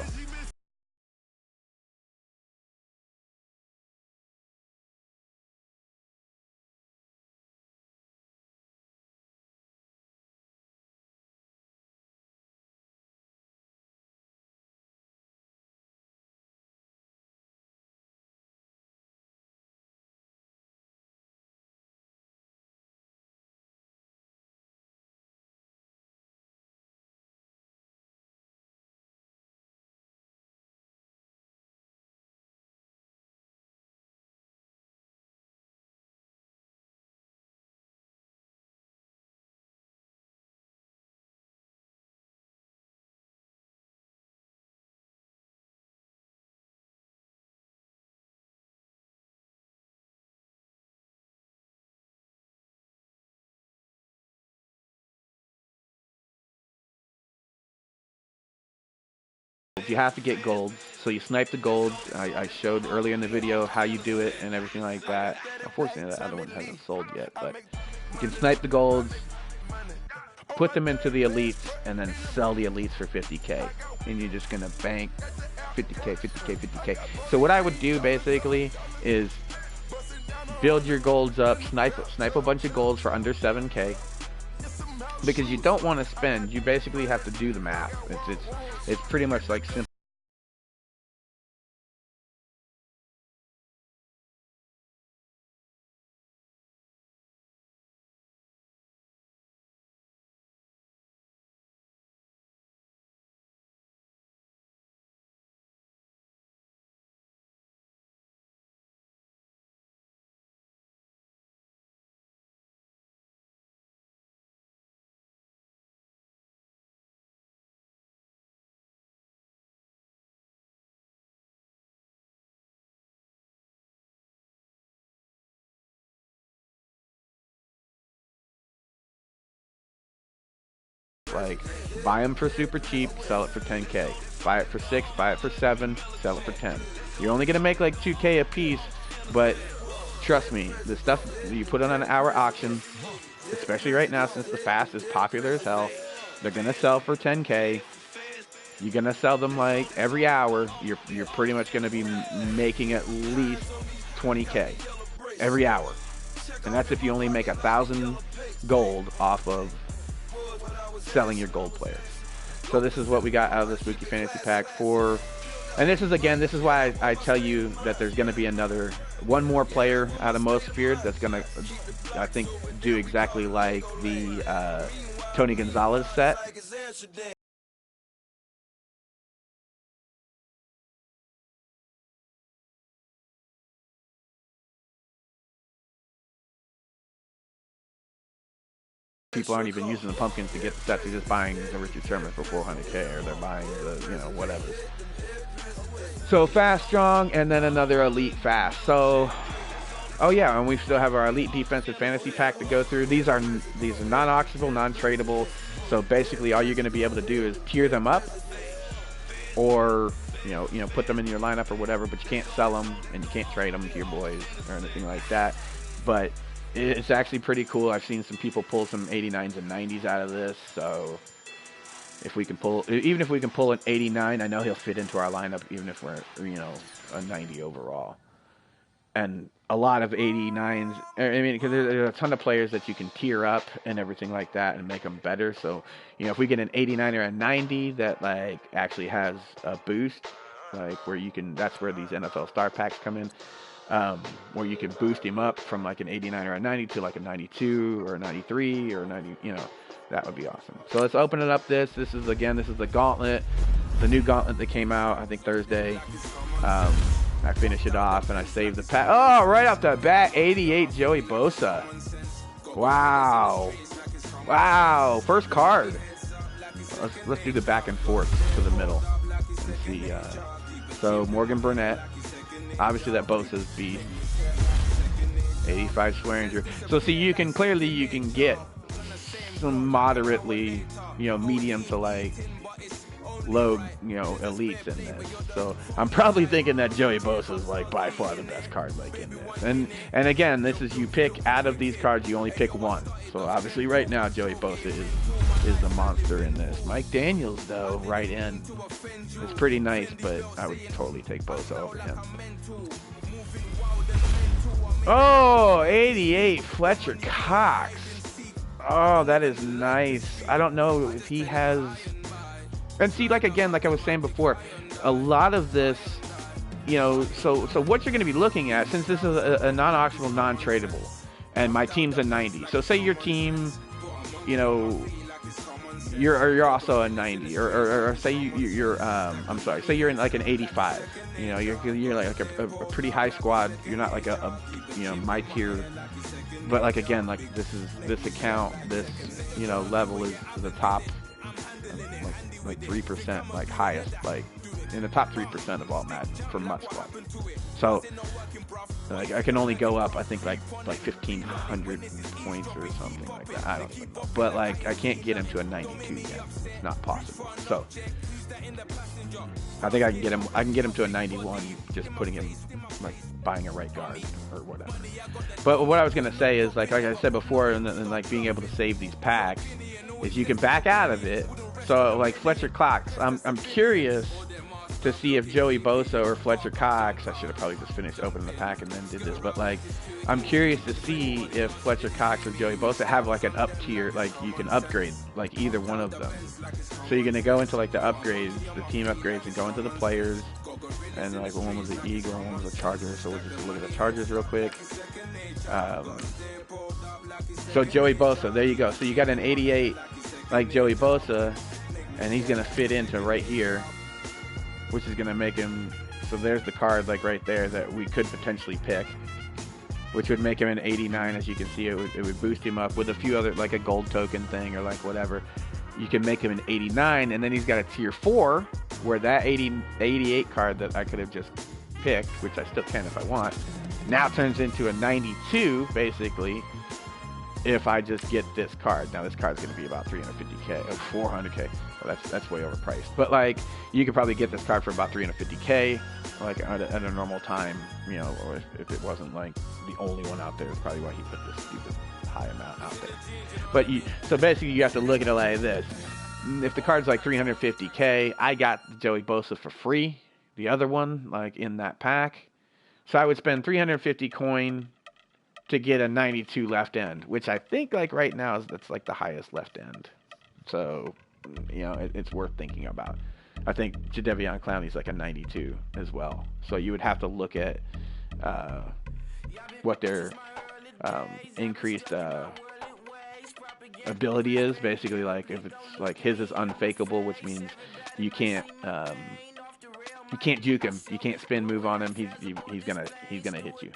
is you have to get golds. So you snipe the golds. I showed earlier in the video how you do it and everything like that. Unfortunately, that other one hasn't sold yet, but you can snipe the golds, put them into the elites, and then sell the elites for 50K. And you're just gonna bank 50K, 50K, 50K. So what I would do basically is build your golds up, snipe a bunch of golds for under 7K. Because you don't want to spend, you basically have to do the math. It's pretty much like simple. Like, buy them for super cheap, sell it for 10K. Buy it for 6, buy it for 7, sell it for 10. You're only gonna make like 2K a piece, but trust me, the stuff you put on an hour auction, especially right now since the fast is popular as hell, they're gonna sell for 10K. You're gonna sell them like every hour. You're pretty much gonna be making at least 20K every hour, and that's if you only make 1,000 gold off of selling your gold players. So this is what we got out of the Spooky Fantasy Pack for, and this is why I tell you that there's going to be one more player out of Most Feared that's going to, I think, do exactly like the Tony Gonzalez set. People aren't even using the pumpkins to get the sets. They're just buying the Richard Sherman for 400K, or they're buying the, whatever. So fast, strong, and then another elite fast. So, oh yeah, and we still have our elite defensive fantasy pack to go through. These are non-auctionable, non-tradable. So basically, all you're going to be able to do is tier them up, or put them in your lineup or whatever. But you can't sell them, and you can't trade them to your boys or anything like that. But it's actually pretty cool. I've seen some people pull some 89s and 90s out of this. So even if we can pull an 89, I know he'll fit into our lineup, even if we're, a 90 overall. And a lot of 89s, because there's a ton of players that you can tier up and everything like that and make them better. So, if we get an 89 or a 90 that like actually has a boost, like where that's where these NFL star packs come in. Where you can boost him up from like an 89 or a 90 to like a 92 or a 93 or a 90, that would be awesome. So let's open it up. This is the gauntlet, the new gauntlet that came out, I think Thursday. I finish it off and I save the pack. Oh, right off the bat, 88 Joey Bosa. Wow. First card. Let's do the back and forth to the middle. Let's see. So Morgan Burnett. Obviously that Bosa's beast. 85 Swearinger. So see, you can get some moderately, medium to like low, elites in this. So I'm probably thinking that Joey Bosa is like by far the best card like in this. And again, this is you pick out of these cards, you only pick one. So obviously right now Joey Bosa is the monster in this. Mike Daniels though, right in. It's pretty nice, but I would totally take Bosa over him. Oh, 88 Fletcher Cox. Oh, that is nice. I don't know if he has. And see, like I was saying before, a lot of this, so what you're going to be looking at, since this is a non-auctionable, non-tradable, and my team's a 90. So say your team, you're also a 90, or say say you're in like an 85. You're like a pretty high squad. You're not like a my tier, but like again, like this account, this level is the top like 3%, like highest, like in the top 3% of all Madden for Mud Squad. So like I can only go up, I think like 1,500 points or something like that. I don't even know, but like I can't get him to a 92 yet. It's not possible. So I think I can get him. I can get him to a 91 just putting him like buying a right guard or whatever. But what I was gonna say is like I said before, and like being able to save these packs is you can back out of it. So like Fletcher Cox, I'm curious to see if Joey Bosa or Fletcher Cox, I should have probably just finished opening the pack and then did this, but like I'm curious to see if Fletcher Cox or Joey Bosa have like an up tier, like you can upgrade like either one of them. So you're gonna go into like the upgrades, the team upgrades, and go into the players, and like one was the Eagle, one was the Chargers. So we'll just look at the Chargers real quick. So Joey Bosa, there you go. So you got an 88 like Joey Bosa, and he's gonna fit into right here, which is going to make him, so there's the card like right there that we could potentially pick, which would make him an 89. As you can see, it would boost him up with a few other, like a gold token thing or like whatever. You can make him an 89, and then he's got a tier 4 where that 88 card that I could have just picked, which I still can if I want, now turns into a 92 basically if I just get this card. Now this card's going to be about 350k or 400k. Well, that's way overpriced. But like you could probably get this card for about 350k, like at a normal time, you know, or if it wasn't like the only one out there, it's probably why he put this stupid high amount out there. But so basically you have to look at it like this. If the card's like 350k, I got Joey Bosa for free, the other one like in that pack. So I would spend 350 coin to get a 92 left end, which I think like right now that's like the highest left end. So, you know, it's worth thinking about. I think Jadeveon Clowney's like a 92 as well. So you would have to look at what their increased ability is. Basically, like if it's like his is unfakeable, which means you can't juke him, you can't spin move on him. He's gonna hit you.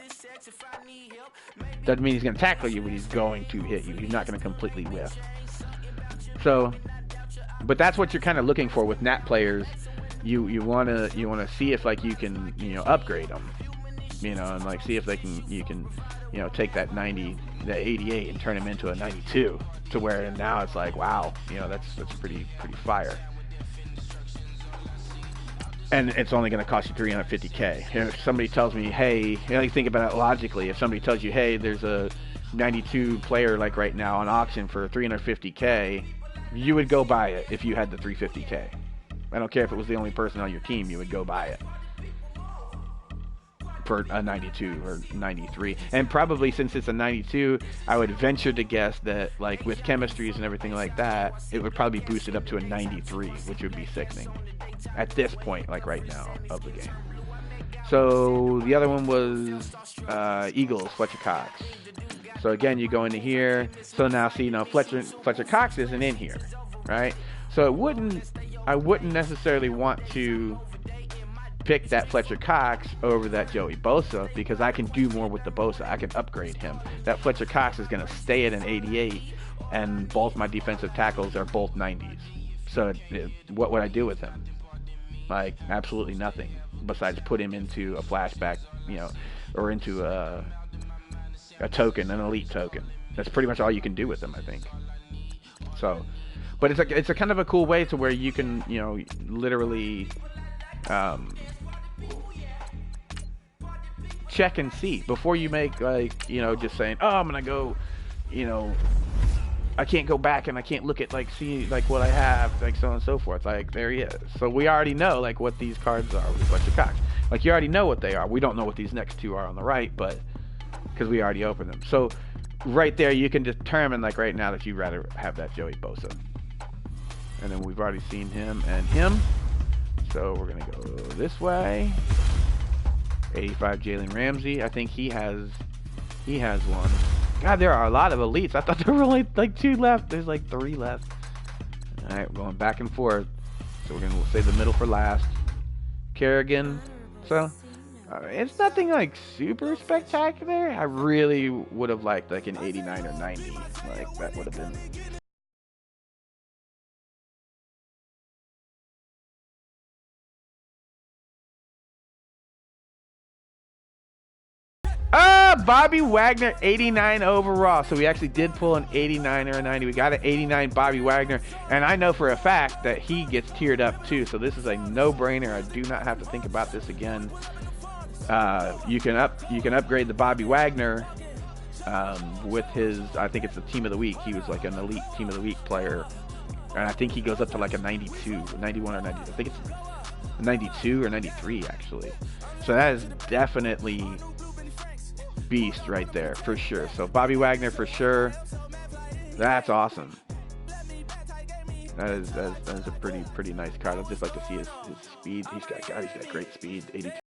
Doesn't mean he's gonna tackle you, but he's going to hit you. He's not gonna completely whiff. So, but that's what you're kind of looking for with Nat players. You wanna see if like you can upgrade them, and like see if you can take that 90, that 88 and turn him into a 92 to where now it's like wow, that's pretty fire. And it's only going to cost you 350k. If somebody tells me, hey, think about it logically. If somebody tells you, hey, there's a 92 player like right now on auction for 350k, you would go buy it if you had the 350k. I don't care if it was the only person on your team, you would go buy it for a 92 or 93. And probably since it's a 92, I would venture to guess that like with chemistries and everything like that, it would probably boost it up to a 93, which would be sickening at this point, like right now of the game. So the other one was Eagles, Fletcher Cox. So again, you go into here. So now see, Fletcher Cox isn't in here, right? So I wouldn't necessarily want to pick that Fletcher Cox over that Joey Bosa because I can do more with the Bosa. I can upgrade him. That Fletcher Cox is going to stay at an 88, and both my defensive tackles are both 90s. So what would I do with him? Like absolutely nothing besides put him into a flashback, or into a token, an elite token. That's pretty much all you can do with him, I think. So, but it's a kind of a cool way to where you can, literally check and see before you make like, just saying, oh, I'm gonna go, I can't go back and I can't look at see what I have, so on and so forth. Like there he is. So we already know what these cards are with Fletcher Cox. Like you already know what they are. We don't know what these next two are on the right, but because we already opened them. So right there you can determine right now that you'd rather have that Joey Bosa. And then we've already seen him and him. So we're gonna go this way. 85 Jalen Ramsey. I think he has one. God, there are a lot of elites. I thought there were only 2 left. There's 3 left. All right, we're going back and forth. So we'll save the middle for last. Kerrigan. So it's nothing super spectacular. I really would have liked an 89 or 90. That would have been up, Bobby Wagner, 89 overall. So we actually did pull an 89 or a 90. We got an 89 Bobby Wagner, and I know for a fact that he gets tiered up too. So this is a no-brainer. I do not have to think about this again. You can upgrade the Bobby Wagner with his, I think it's the team of the week. He was like an elite team of the week player, and I think he goes up to like a 92, 91 or 90. I think it's 92 or 93 actually. So that is definitely beast right there for sure. So Bobby Wagner for sure. That's awesome. That is a pretty nice card. I'd just like to see his speed. He's got great speed. 82.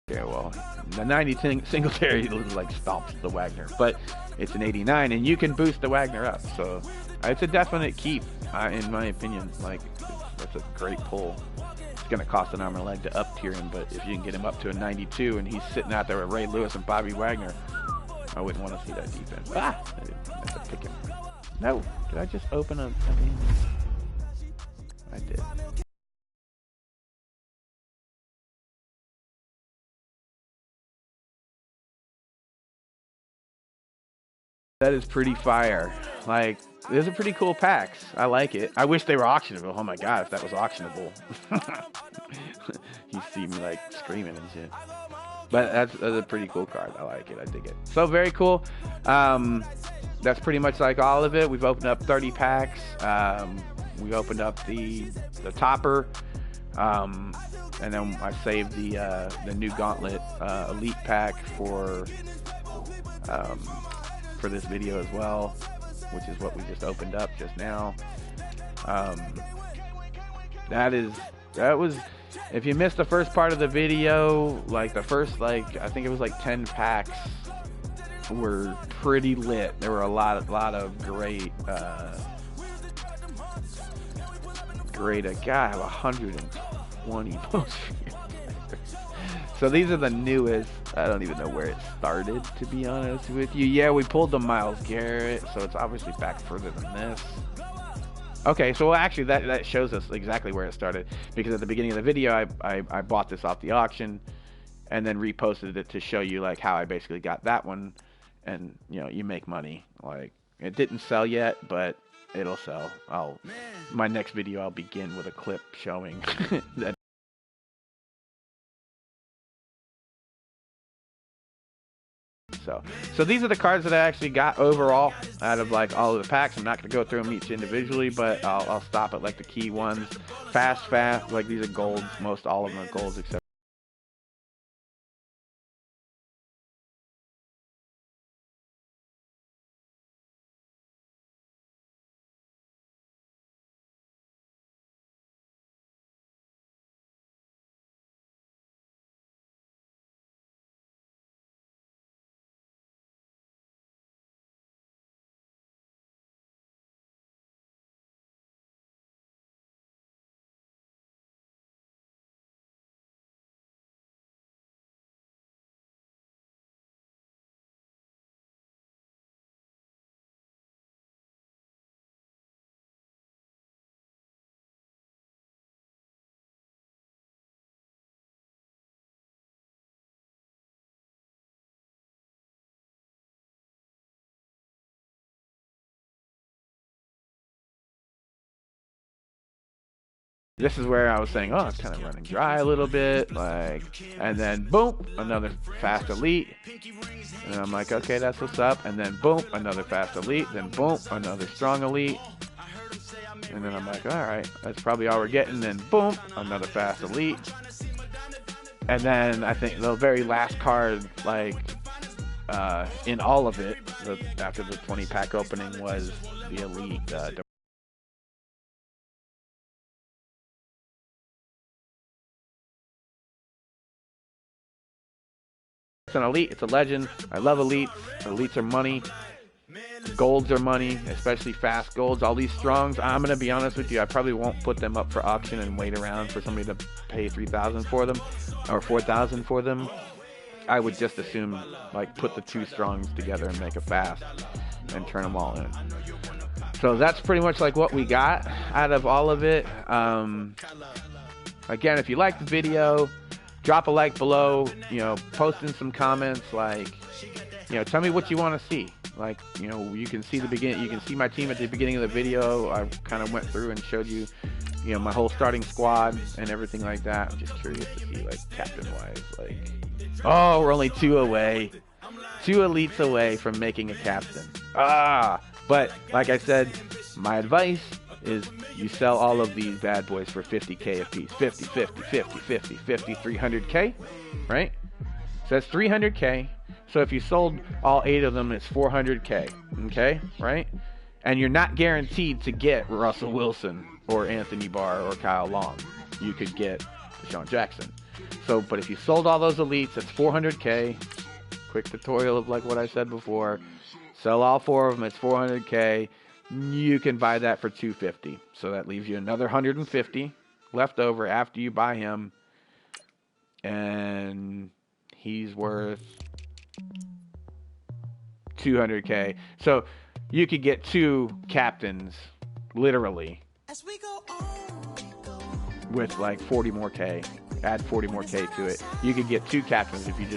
Yeah, well, the 90 Singletary like stomps the Wagner, but it's an 89, and you can boost the Wagner up, so it's a definite keep, in my opinion. Like, that's a great pull. It's going to cost an arm and a leg to up tier him, but if you can get him up to a 92 and he's sitting out there with Ray Lewis and Bobby Wagner, I wouldn't want to see that defense. That's a pick him. No, did I just open a game? I did. That is pretty fire. Like, those are pretty cool packs. I like it. I wish they were auctionable. Oh my god, if that was auctionable. You see me like screaming and shit. But that's a pretty cool card. I like it. I dig it. So very cool. That's pretty much like all of it. We've opened up 30 packs. We opened up the topper. And then I saved the new Gauntlet Elite pack for this video as well, which is what we just opened up just now. That was, if you missed the first part of the video, like the first, like, I think it was like 10 packs were pretty lit. There were a lot of great I have 120 posts. So these are the newest. I don't even know where it started, to be honest with you. Yeah, we pulled the Myles Garrett, so it's obviously back further than this. Okay, so actually that shows us exactly where it started, because at the beginning of the video, I bought this off the auction and then reposted it to show you like how I basically got that one, and you know, you make money. Like, it didn't sell yet, but it'll sell. My next video, I'll begin with a clip showing that. So these are the cards that I actually got overall out of like all of the packs. I'm not going to go through them each individually, but I'll stop at like the key ones. Fast, like these are golds. Most all of them are golds except. This is where I was saying, oh, it's kind of running dry a little bit, like, and then boom, another fast elite, and I'm like, okay, that's what's up, and then boom, another fast elite, then boom, another strong elite, and then I'm like, all right, that's probably all we're getting, then boom, another fast elite, and then I think the very last card, like, in all of it, after the 20 pack opening, was the elite, It's an elite. It's a legend. I love elites. Elites are money. Golds are money, especially fast golds. All these strongs, I'm going to be honest with you, I probably won't put them up for auction and wait around for somebody to pay $3,000 for them or $4,000 for them. I would just assume, like, put the two strongs together and make a fast and turn them all in. So that's pretty much like what we got out of all of it. Again, if you like the video, drop a like below, you know, post in some comments, like, you know, tell me what you want to see. Like, you know, you can see the beginning, you can see my team at the beginning of the video. I kind of went through and showed you, you know, my whole starting squad and everything like that. I'm just curious to see, like, captain-wise, like, oh, we're only 2 away. 2 elites away from making a captain. But, like I said, my advice is you sell all of these bad boys for 50K a piece. 50, 50, 50, 50, 50, 300K, right? So that's 300K. So if you sold all 8 of them, it's 400K, okay, right? And you're not guaranteed to get Russell Wilson or Anthony Barr or Kyle Long. You could get Deshaun Jackson. So, but if you sold all those elites, that's 400K. Quick tutorial of like what I said before. Sell all 4 of them, it's 400K. You can buy that for 250. So that leaves you another 150 left over after you buy him. And he's worth 200K. So you could get 2 captains, literally, with like 40 more K. Add 40 more K to it. You could get 2 captains if you just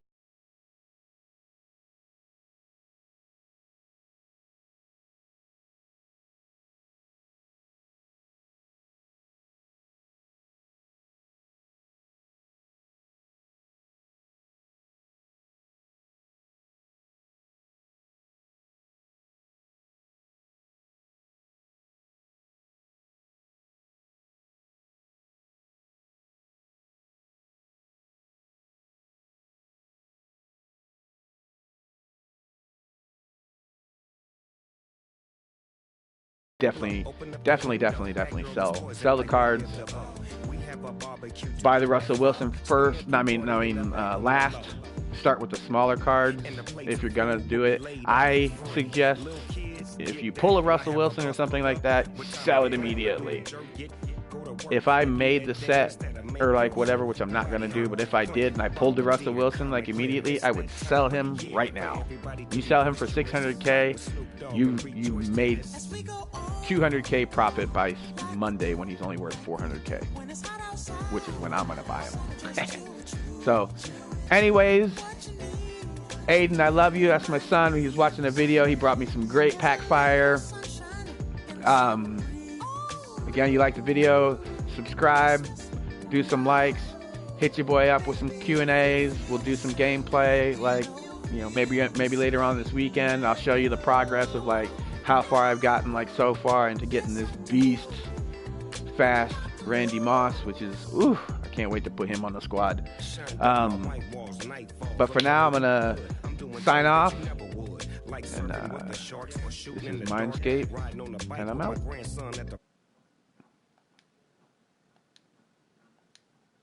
definitely sell the cards. Buy the Russell Wilson first. Last. Start with the smaller cards if you're gonna do it. I suggest if you pull a Russell Wilson or something like that, sell it immediately. If I made the set or like whatever, which I'm not gonna do, but if I did and I pulled the Russell Wilson like immediately, I would sell him right now. You sell him for 600K, you made 200K profit by Monday when he's only worth 400K, which is when I'm gonna buy him. So, anyways, Aiden, I love you. That's my son. He's watching the video. He brought me some great pack fire. Again, you like the video, subscribe, do some likes, hit your boy up with some Q&As. We'll do some gameplay, like, you know, maybe later on this weekend. I'll show you the progress of like how far I've gotten like so far into getting this beast fast Randy Moss, which is, ooh, I can't wait to put him on the squad. But for now, I'm gonna sign off. And this is Mindscape, and I'm out.